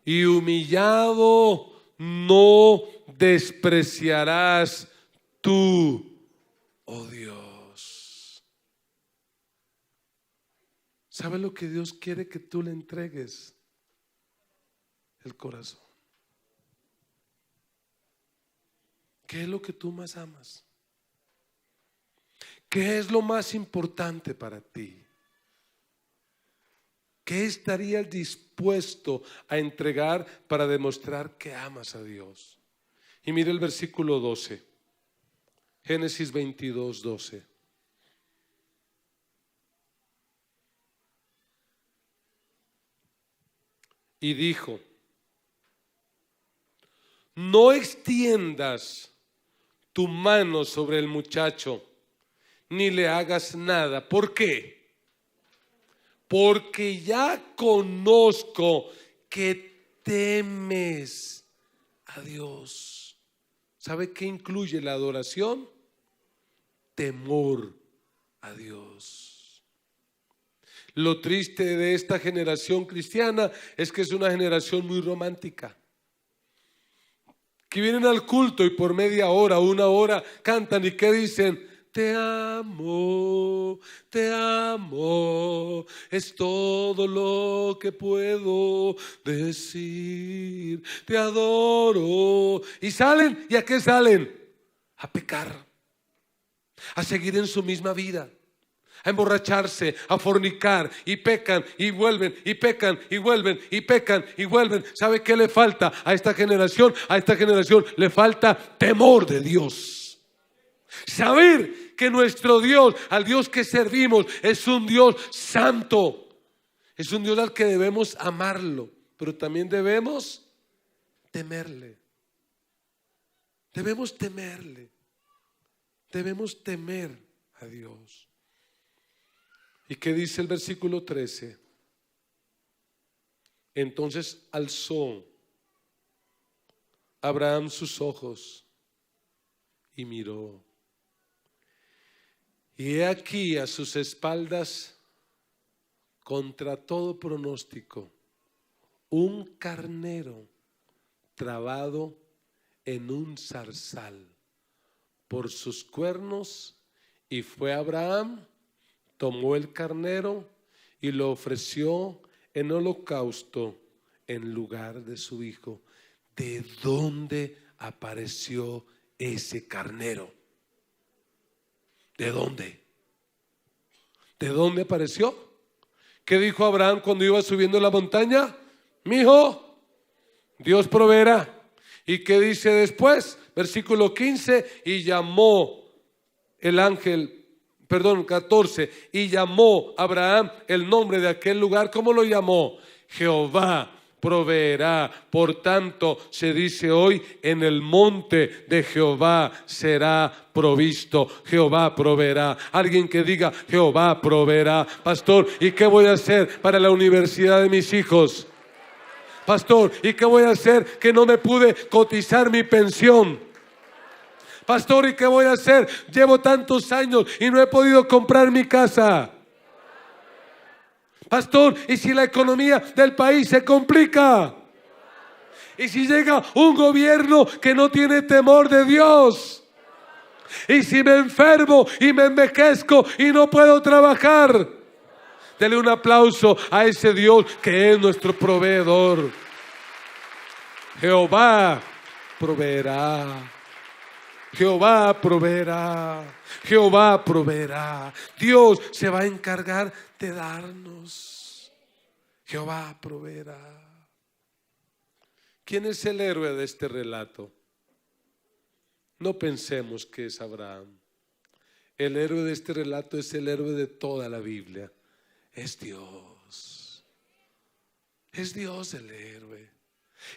y humillado no despreciarás tú, oh Dios. ¿Sabes lo que Dios quiere que tú le entregues? El corazón. ¿Qué es lo que tú más amas? ¿Qué es lo más importante para ti? ¿Qué estarías dispuesto a entregar para demostrar que amas a Dios? Y mire el versículo 12. Génesis 22:12. Y dijo: no extiendas tu mano sobre el muchacho, ni le hagas nada. ¿Por qué? Porque ya conozco que temes a Dios. ¿Sabe qué incluye la adoración? Temor a Dios. Lo triste de esta generación cristiana es que es una generación muy romántica, que vienen al culto y por media hora, una hora cantan y ¿qué dicen? Te amo, es todo lo que puedo decir, te adoro. Y salen, ¿y a qué salen? A pecar, a seguir en su misma vida, a emborracharse, a fornicar, y pecan y vuelven, y pecan y vuelven, y pecan y vuelven. ¿Sabe qué le falta a esta generación? A esta generación le falta temor de Dios. Saber que nuestro Dios, al Dios que servimos, es un Dios santo. Es un Dios al que debemos amarlo, pero también debemos temerle. Debemos temerle. Debemos temer a Dios. ¿Y qué dice el versículo 13? Entonces alzó Abraham sus ojos y miró. Y he aquí a sus espaldas, contra todo pronóstico, un carnero trabado en un zarzal por sus cuernos. Y fue Abraham, tomó el carnero y lo ofreció en holocausto en lugar de su hijo. ¿De dónde apareció ese carnero? ¿De dónde? ¿De dónde apareció? ¿Qué dijo Abraham cuando iba subiendo la montaña? Mi hijo, Dios proveerá. ¿Y qué dice después? Versículo 15, y llamó el ángel, 14, y llamó Abraham el nombre de aquel lugar. ¿Cómo lo llamó? Jehová proveerá. Por tanto, se dice hoy: en el monte de Jehová será provisto. Jehová proveerá. Alguien que diga: Jehová proveerá. Pastor, ¿y qué voy a hacer para la universidad de mis hijos? Pastor, ¿y qué voy a hacer que no me pude cotizar mi pensión? Pastor, ¿y qué voy a hacer? Llevo tantos años y no he podido comprar mi casa. Pastor, ¿y si la economía del país se complica? ¿Y si llega un gobierno que no tiene temor de Dios? ¿Y si me enfermo y me envejezco y no puedo trabajar? Dele un aplauso a ese Dios que es nuestro proveedor. Jehová proveerá. Jehová proveerá. Jehová proveerá. Dios se va a encargar de darnos. Jehová proveerá. ¿Quién es el héroe de este relato? No pensemos que es Abraham. El héroe de este relato es el héroe de toda la Biblia. Es Dios. Es Dios el héroe.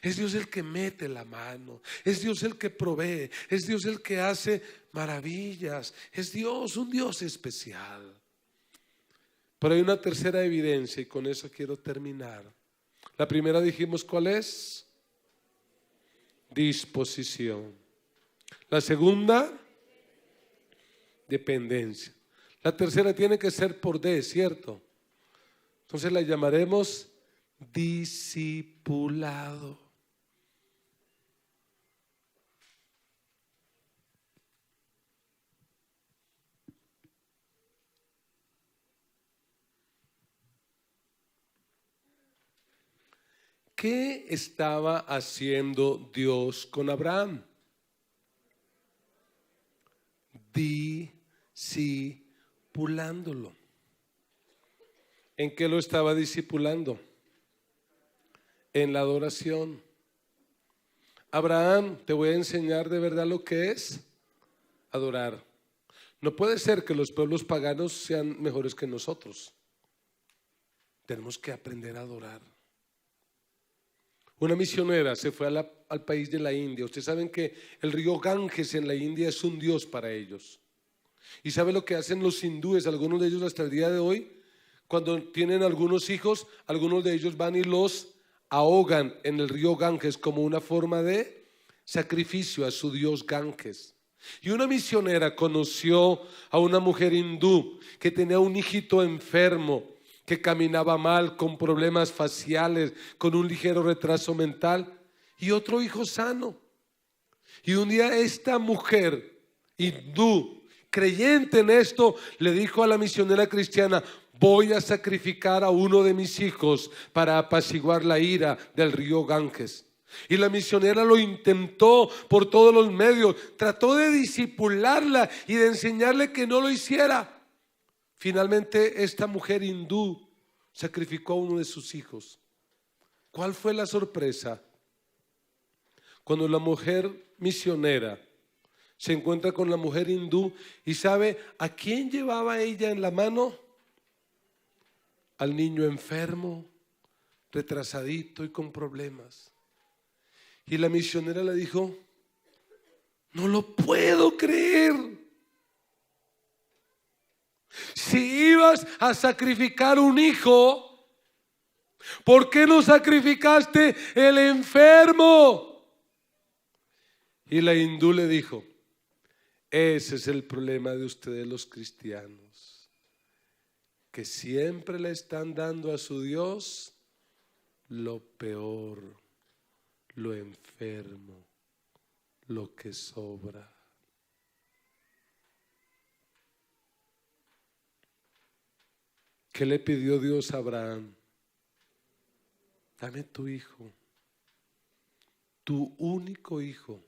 Es Dios el que mete la mano. Es Dios el que provee. Es Dios el que hace maravillas. Es Dios, un Dios especial. Pero hay una tercera evidencia y con eso quiero terminar. La primera dijimos, ¿cuál es? Disposición. La segunda, dependencia. La tercera tiene que ser por D, ¿cierto? Entonces la llamaremos discipulado. ¿Qué estaba haciendo Dios con Abraham? Discipulándolo. ¿En qué lo estaba discipulando? En la adoración. Abraham, te voy a enseñar de verdad lo que es adorar. No puede ser que los pueblos paganos sean mejores que nosotros. Tenemos que aprender a adorar. Una misionera se fue al país de la India. Ustedes saben que el río Ganges en la India es un dios para ellos. ¿Y sabe lo que hacen los hindúes? Algunos de ellos hasta el día de hoy, cuando tienen algunos hijos, algunos de ellos van y los ahogan en el río Ganges como una forma de sacrificio a su dios Ganges. Y una misionera conoció a una mujer hindú que tenía un hijito enfermo, que caminaba mal, con problemas faciales, con un ligero retraso mental, y otro hijo sano. Y un día esta mujer hindú, creyente en esto, le dijo a la misionera cristiana: voy a sacrificar a uno de mis hijos para apaciguar la ira del río Ganges. Y la misionera lo intentó por todos los medios, trató de disipularla y de enseñarle que no lo hiciera. Finalmente esta mujer hindú sacrificó a uno de sus hijos. ¿Cuál fue la sorpresa? Cuando la mujer misionera se encuentra con la mujer hindú y sabe a quién llevaba ella en la mano. Al niño enfermo, retrasadito y con problemas. Y la misionera le dijo: no lo puedo creer. Si ibas a sacrificar un hijo, ¿por qué no sacrificaste el enfermo? Y la hindú le dijo: ese es el problema de ustedes los cristianos, que siempre le están dando a su Dios lo peor, lo enfermo, lo que sobra. ¿Qué le pidió Dios a Abraham? Dame tu hijo, tu único hijo,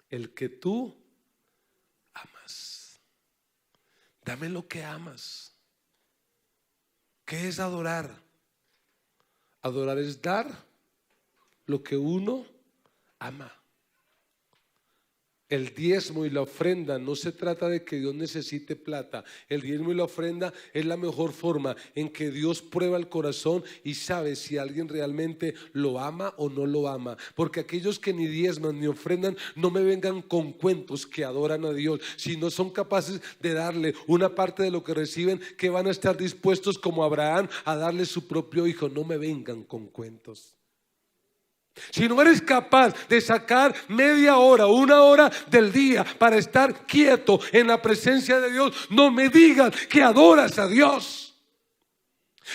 el que tú amas. Dame lo que amas. ¿Qué es adorar? Adorar es dar lo que uno ama. El diezmo y la ofrenda no se trata de que Dios necesite plata. El diezmo y la ofrenda es la mejor forma en que Dios prueba el corazón y sabe si alguien realmente lo ama o no lo ama. Porque aquellos que ni diezman ni ofrendan, no me vengan con cuentos que adoran a Dios. Si no son capaces de darle una parte de lo que reciben, que van a estar dispuestos como Abraham a darle su propio hijo. No me vengan con cuentos. Si no eres capaz de sacar media hora, una hora del día para estar quieto en la presencia de Dios, no me digas que adoras a Dios.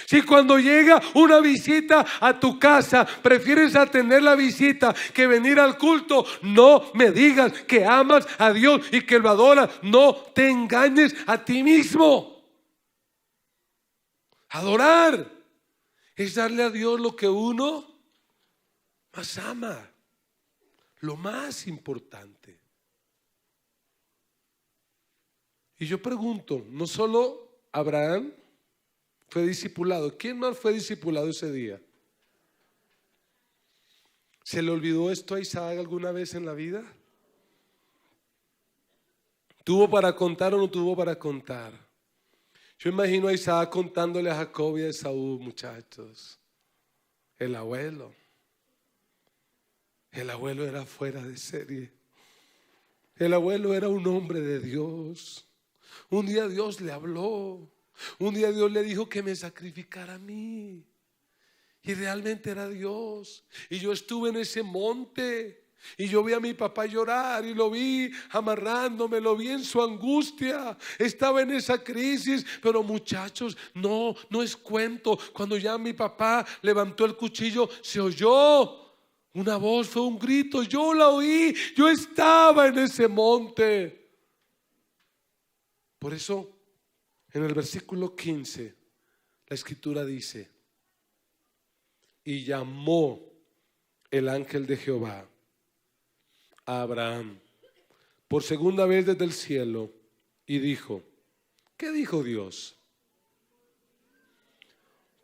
Si cuando llega una visita a tu casa prefieres atender la visita que venir al culto, no me digas que amas a Dios y que lo adoras. No te engañes a ti mismo. Adorar es darle a Dios lo que uno más ama. lo más importante. Y yo pregunto, no solo Abraham fue discipulado, ¿quién más fue discipulado ese día? ¿Se le olvidó esto a Isaac alguna vez en la vida? ¿Tuvo para contar o no tuvo para contar? Yo imagino a Isaac contándole a Jacob y a Esaú, muchachos. El abuelo era fuera de serie. El abuelo era un hombre de Dios. Un día Dios le habló. Un día Dios le dijo que me sacrificara a mí. Y realmente era Dios. Y yo estuve en ese monte. Y yo vi a mi papá llorar y lo vi amarrándome, lo vi en su angustia. Estaba en esa crisis. Pero muchachos, no es cuento. Cuando ya mi papá levantó el cuchillo, se oyó una voz, fue un grito. Yo la oí, yo estaba en ese monte. Por eso en el versículo 15 la escritura dice: y llamó el ángel de Jehová a Abraham por segunda vez desde el cielo y dijo, ¿qué dijo Dios?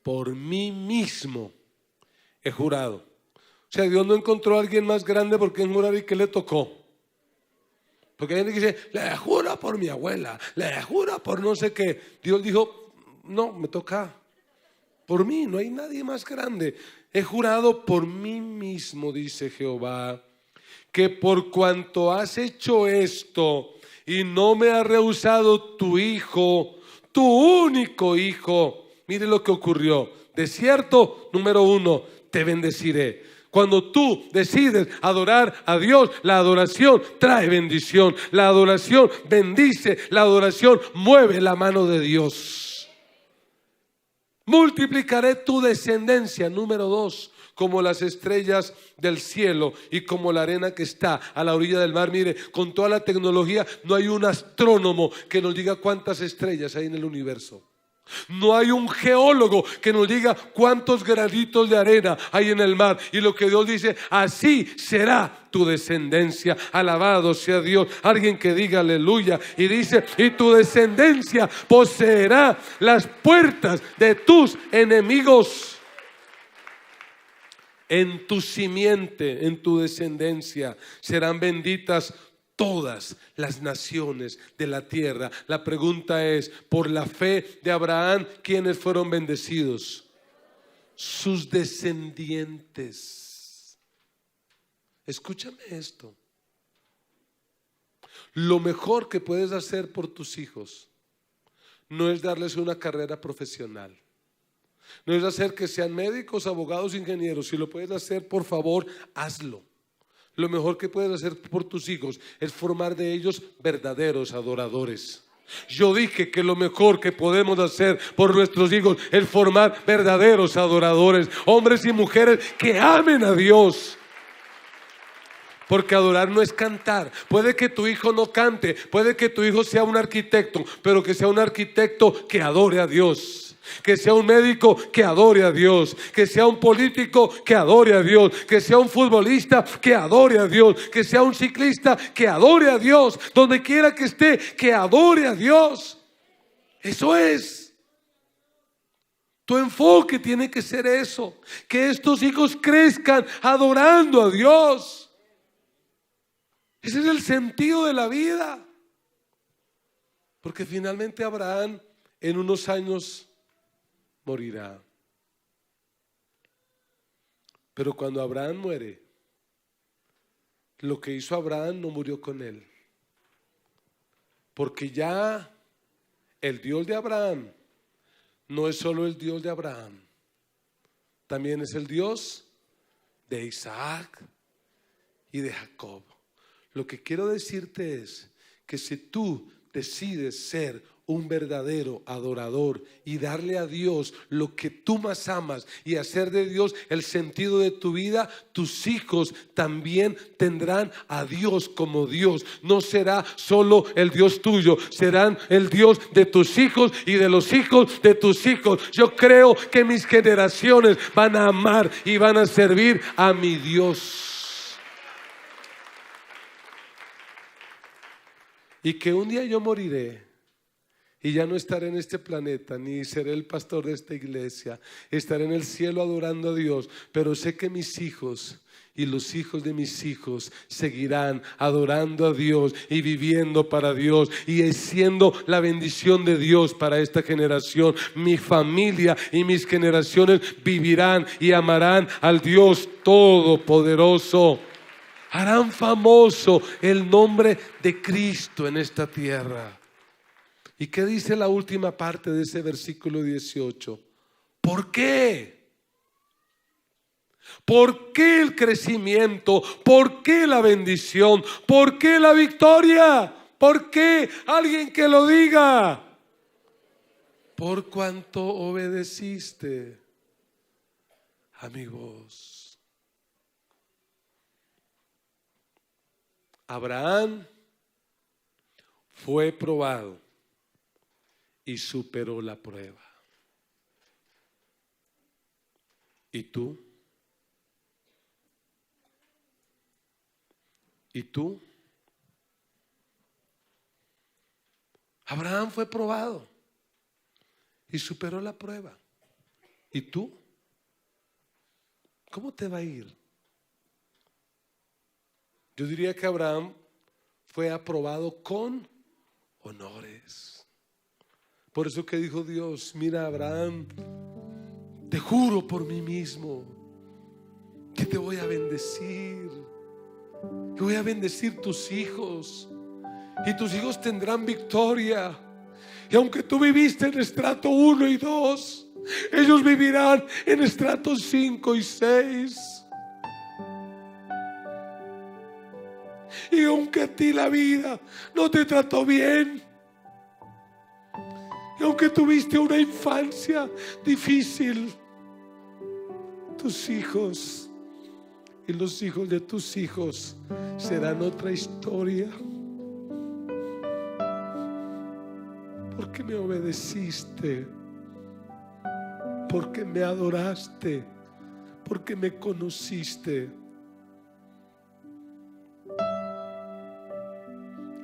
Por mí mismo he jurado. O sea, Dios no encontró a alguien más grande por quien jurar y que le tocó. Porque hay gente que dice, le juro por mi abuela, le juro por no sé qué. Dios dijo, no, me toca por mí, no hay nadie más grande. He jurado por mí mismo, dice Jehová, que por cuanto has hecho esto y no me has rehusado tu hijo, tu único hijo, mire lo que ocurrió. De cierto, número 1, te bendeciré. Cuando tú decides adorar a Dios, la adoración trae bendición. La adoración bendice, la adoración mueve la mano de Dios. Multiplicaré tu descendencia, número 2, como las estrellas del cielo y como la arena que está a la orilla del mar. Mire, con toda la tecnología no hay un astrónomo que nos diga cuántas estrellas hay en el universo. No hay un geólogo que nos diga cuántos granitos de arena hay en el mar. Y lo que Dios dice, así será tu descendencia. Alabado sea Dios. Alguien que diga aleluya. Y dice, y tu descendencia poseerá las puertas de tus enemigos. En tu simiente, en tu descendencia serán benditas todas las naciones de la tierra. La pregunta es, por la fe de Abraham, ¿quiénes fueron bendecidos? Sus descendientes. Escúchame esto. Lo mejor que puedes hacer por tus hijos no es darles una carrera profesional. No es hacer que sean médicos, abogados, ingenieros. Si lo puedes hacer, por favor, hazlo. Lo mejor que puedes hacer por tus hijos es formar de ellos verdaderos adoradores. Yo dije que lo mejor que podemos hacer por nuestros hijos es formar verdaderos adoradores, hombres y mujeres que amen a Dios. Porque adorar no es cantar. Puede que tu hijo no cante, puede que tu hijo sea un arquitecto, pero que sea un arquitecto que adore a Dios. Que sea un médico que adore a Dios, que sea un político que adore a Dios, que sea un futbolista que adore a Dios, que sea un ciclista que adore a Dios, donde quiera que esté, que adore a Dios. Eso es. Tu enfoque tiene que ser eso, que estos hijos crezcan adorando a Dios. Ese es el sentido de la vida. Porque finalmente Abraham en unos años morirá. Pero cuando Abraham muere, lo que hizo Abraham no murió con él. Porque ya el Dios de Abraham no es solo el Dios de Abraham, también es el Dios de Isaac y de Jacob. Lo que quiero decirte es que si tú decides ser un verdadero adorador y darle a Dios lo que tú más amas y hacer de Dios el sentido de tu vida, tus hijos también tendrán a Dios como Dios. No será solo el Dios tuyo, serán el Dios de tus hijos y de los hijos de tus hijos. Yo creo que mis generaciones van a amar y van a servir a mi Dios. y que un día yo moriré y ya no estaré en este planeta, ni seré el pastor de esta iglesia, estaré en el cielo adorando a Dios, pero sé que mis hijos y los hijos de mis hijos seguirán adorando a Dios y viviendo para Dios y siendo la bendición de Dios para esta generación. Mi familia y mis generaciones vivirán y amarán al Dios Todopoderoso. Harán famoso el nombre de Cristo en esta tierra. ¿Y qué dice la última parte de ese versículo 18? ¿Por qué? ¿Por qué el crecimiento? ¿Por qué la bendición? ¿Por qué la victoria? ¿Por qué? Alguien que lo diga. Por cuanto obedeciste a mi voz. Abraham fue probado y superó la prueba. ¿Y tú? ¿Y tú? Abraham fue probado y superó la prueba. ¿Y tú? ¿Cómo te va a ir? Yo diría que Abraham fue aprobado con honores. Por eso que dijo Dios: mira, Abraham, te juro por mí mismo que te voy a bendecir. Que voy a bendecir tus hijos y tus hijos tendrán victoria. Y aunque tú viviste en estrato 1 y 2, ellos vivirán en estratos 5 y 6. Y aunque a ti la vida no te trató bien, y aunque tuviste una infancia difícil, tus hijos y los hijos de tus hijos serán otra historia. Porque me obedeciste, porque me adoraste, porque me conociste.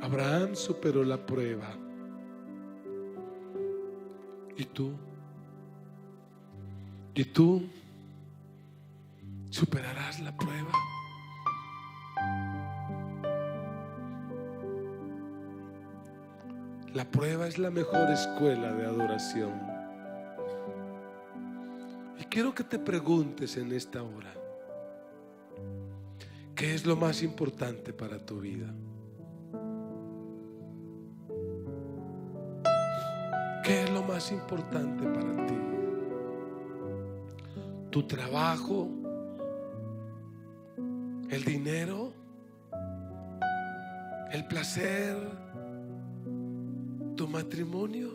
Abraham superó la prueba. ¿Y tú? ¿Y tú? ¿Superarás la prueba? La prueba es la mejor escuela de adoración. Y quiero que te preguntes en esta hora: ¿qué es lo más importante para tu vida? ¿Qué es lo más importante para ti? ¿Tu trabajo? ¿El dinero? ¿El placer? ¿Tu matrimonio?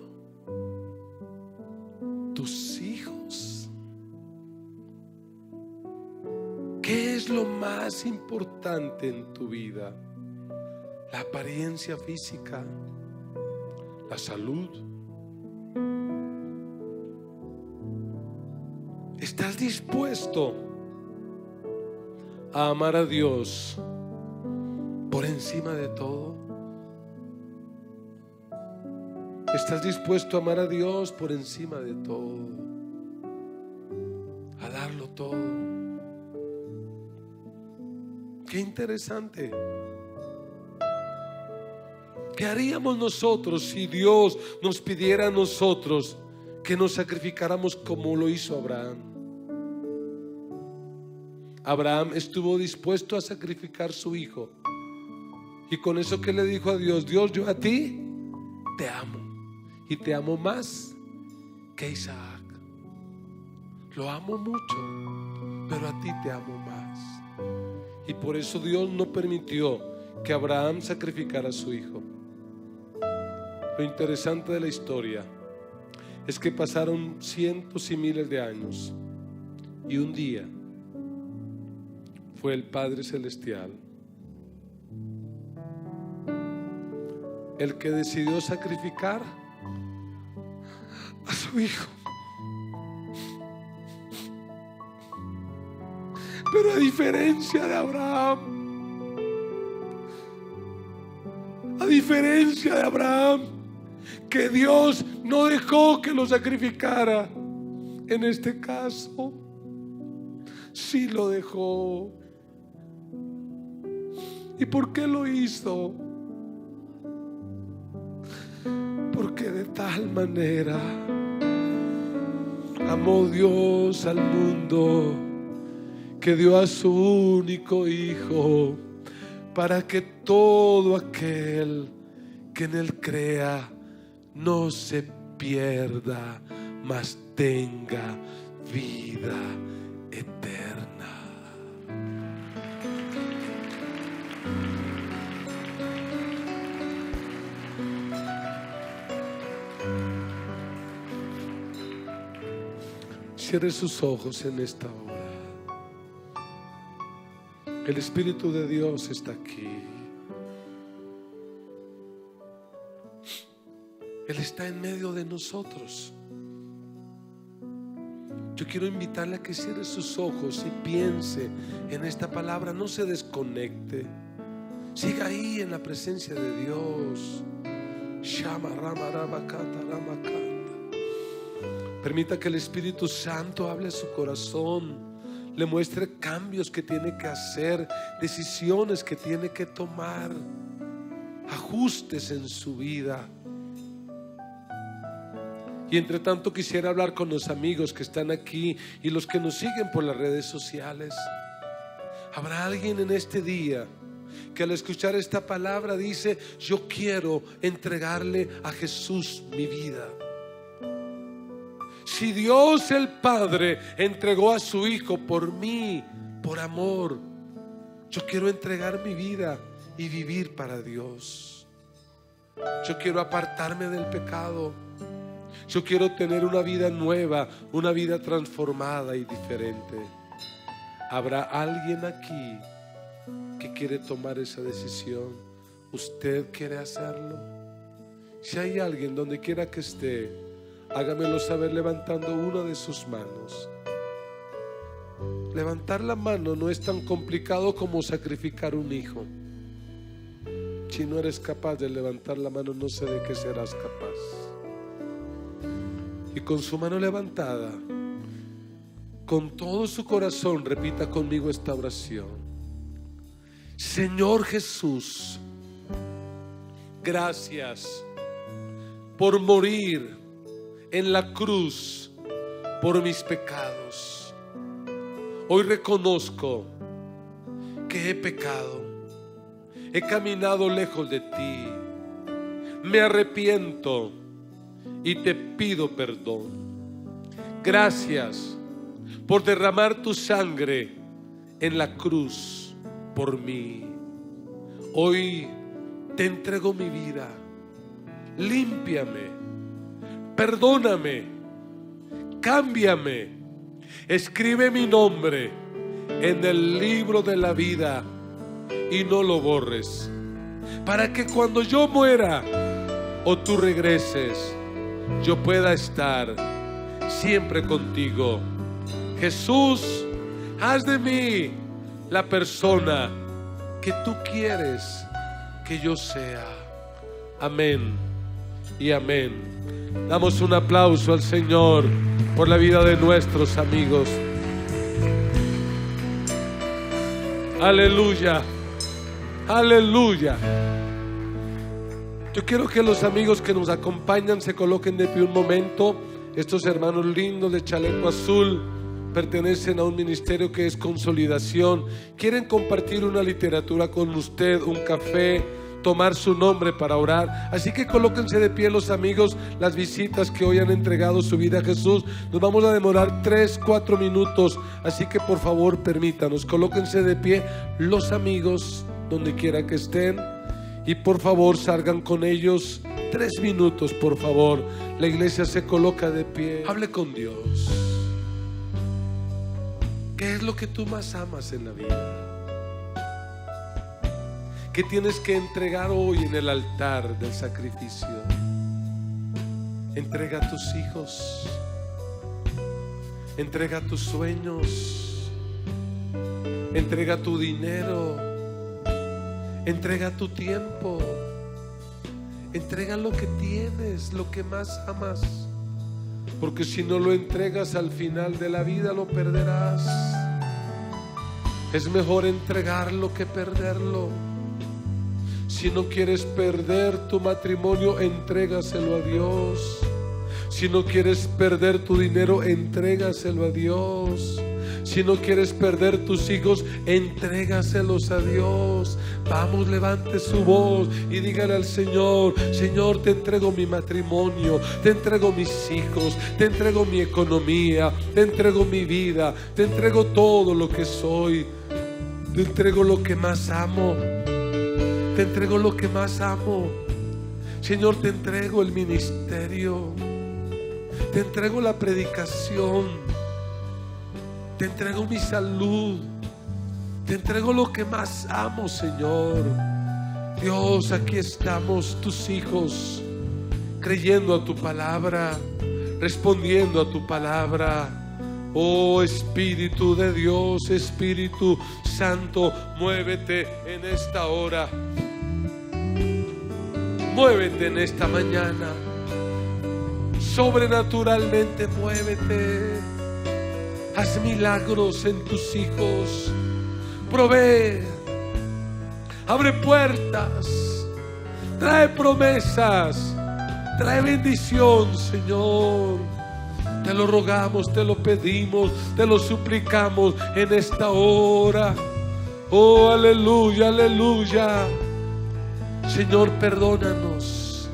¿Tus hijos? ¿Qué es lo más importante en tu vida? ¿La apariencia física? ¿La salud? ¿Estás dispuesto a amar a Dios por encima de todo? ¿Estás dispuesto a amar a Dios por encima de todo? A darlo todo. Qué interesante. ¿Qué haríamos nosotros si Dios nos pidiera a nosotros que nos sacrificáramos como lo hizo Abraham? Abraham estuvo dispuesto a sacrificar su hijo. Y con eso, ¿qué le dijo a Dios? Dios, yo a ti te amo. Y te amo más que Isaac. Lo amo mucho, pero a ti te amo más. Y por eso Dios no permitió que Abraham sacrificara a su hijo. Lo interesante de la historia es que pasaron cientos y miles de años, y un día fue el Padre Celestial el que decidió sacrificar a su hijo. Pero a diferencia de Abraham, a diferencia de Abraham, que Dios no dejó que lo sacrificara, en este caso sí lo dejó. ¿Y por qué lo hizo? Porque de tal manera amó Dios al mundo, que dio a su único Hijo, para que todo aquel que en Él crea no se pierda, mas tenga vida eterna. Cierre sus ojos en esta hora. El Espíritu de Dios está aquí. Él está en medio de nosotros. Yo quiero invitarle a que cierre sus ojos y piense en esta palabra. No se desconecte. Siga ahí en la presencia de Dios. Permita que el Espíritu Santo hable a su corazón, le muestre cambios que tiene que hacer, decisiones que tiene que tomar, ajustes en su vida. Y entre tanto quisiera hablar con los amigos que están aquí y los que nos siguen por las redes sociales. ¿Habrá alguien en este día que al escuchar esta palabra dice: yo quiero entregarle a Jesús mi vida? Si Dios el Padre entregó a su Hijo por mí, por amor, yo quiero entregar mi vida y vivir para Dios. Yo quiero apartarme del pecado. Yo quiero tener una vida nueva, una vida transformada y diferente. ¿Habrá alguien aquí que quiere tomar esa decisión? ¿Usted quiere hacerlo? Si hay alguien donde quiera que esté, hágamelo saber levantando una de sus manos. Levantar la mano no es tan complicado como sacrificar un hijo. Si no eres capaz de levantar la mano, no sé de qué serás capaz. Y con su mano levantada, con todo su corazón, repita conmigo esta oración. Señor Jesús, gracias por morir en la cruz por mis pecados. Hoy reconozco que he pecado, he caminado lejos de ti, me arrepiento y te pido perdón. Gracias por derramar tu sangre en la cruz por mí. Hoy te entrego mi vida. Límpiame, perdóname, cámbiame, escribe mi nombre en el libro de la vida y no lo borres, para que cuando yo muera o tú regreses, yo pueda estar siempre contigo. Jesús, haz de mí la persona que tú quieres que yo sea. Amén y amén. Damos un aplauso al Señor por la vida de nuestros amigos. Aleluya, aleluya. Yo quiero que los amigos que nos acompañan se coloquen de pie un momento. Estos hermanos lindos de chaleco azul pertenecen a un ministerio que es Consolidación. Quieren compartir una literatura con usted, un café, tomar su nombre para orar. Así que colóquense de pie los amigos, las visitas que hoy han entregado su vida a Jesús. Nos vamos a demorar 3-4 minutos, así que por favor permítanos, colóquense de pie los amigos donde quiera que estén y por favor salgan con ellos 3 minutos, por favor. La iglesia se coloca de pie. Hable con Dios. ¿Qué es lo que tú más amas en la vida? ¿Qué tienes que entregar hoy en el altar del sacrificio? Entrega a tus hijos, entrega tus sueños, entrega tu dinero, entrega tu tiempo, Entrega lo que tienes, lo que más amas, porque si no lo entregas al final de la vida lo perderás. Es mejor entregarlo que perderlo. Si no quieres perder tu matrimonio, entrégaselo a Dios. Si no quieres perder tu dinero, entrégaselo a Dios. Si no quieres perder tus hijos, entrégaselos a Dios. Vamos, levante su voz y dígale al Señor: Señor, te entrego mi matrimonio, te entrego mis hijos, te entrego mi economía, te entrego mi vida, te entrego todo lo que soy, te entrego lo que más amo, te entrego lo que más amo. Señor, te entrego el ministerio, te entrego la predicación, te entrego mi salud, te entrego lo que más amo, Señor. Dios, aquí estamos, tus hijos, creyendo a tu palabra, respondiendo a tu palabra. Oh Espíritu de Dios, Espíritu Santo, muévete en esta hora, muévete en esta mañana, sobrenaturalmente muévete. Haz milagros en tus hijos, provee, abre puertas, trae promesas, trae bendición, Señor. Te lo rogamos, te lo pedimos, te lo suplicamos en esta hora. Oh, aleluya, aleluya. Señor, perdónanos.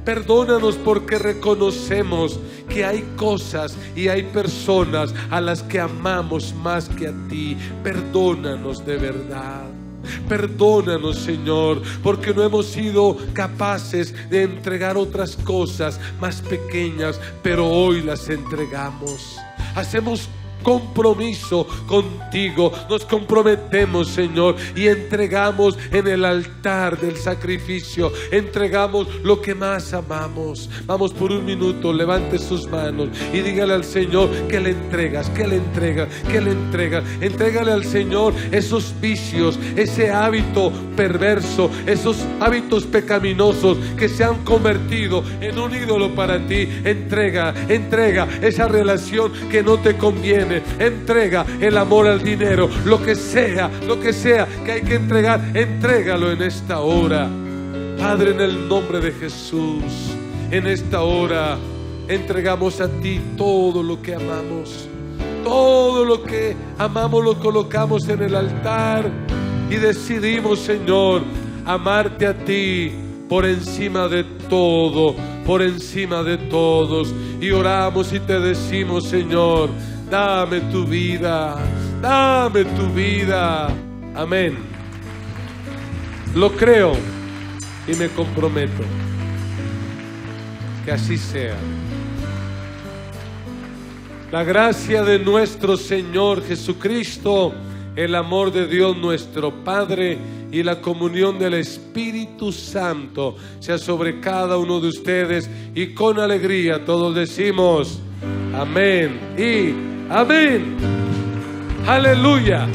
Perdónanos porque reconocemos que hay cosas y hay personas a las que amamos más que a ti. Perdónanos de verdad. Perdónanos, Señor, porque no hemos sido capaces de entregar otras cosas más pequeñas, pero hoy las entregamos. Hacemos compromiso contigo, nos comprometemos, Señor, y entregamos en el altar del sacrificio, entregamos lo que más amamos. Vamos, por un minuto, levante sus manos y dígale al Señor que le entregas, que le entregas, que le entregas. Entrégale al Señor esos vicios, ese hábito perverso, esos hábitos pecaminosos que se han convertido en un ídolo para ti. Entrega esa relación que no te conviene. Entrega el amor al dinero, lo que sea que hay que entregar, entrégalo en esta hora. Padre, en el nombre de Jesús, en esta hora entregamos a ti todo lo que amamos. Todo lo que amamos lo colocamos en el altar y decidimos, Señor, amarte a ti por encima de todo, por encima de todos. Y oramos y te decimos, Señor, dame tu vida, dame tu vida. Amén. Lo creo y me comprometo que así sea. La gracia de nuestro Señor Jesucristo, el amor de Dios nuestro Padre y la comunión del Espíritu Santo sea sobre cada uno de ustedes, y con alegría todos decimos amén y amén. Aleluya.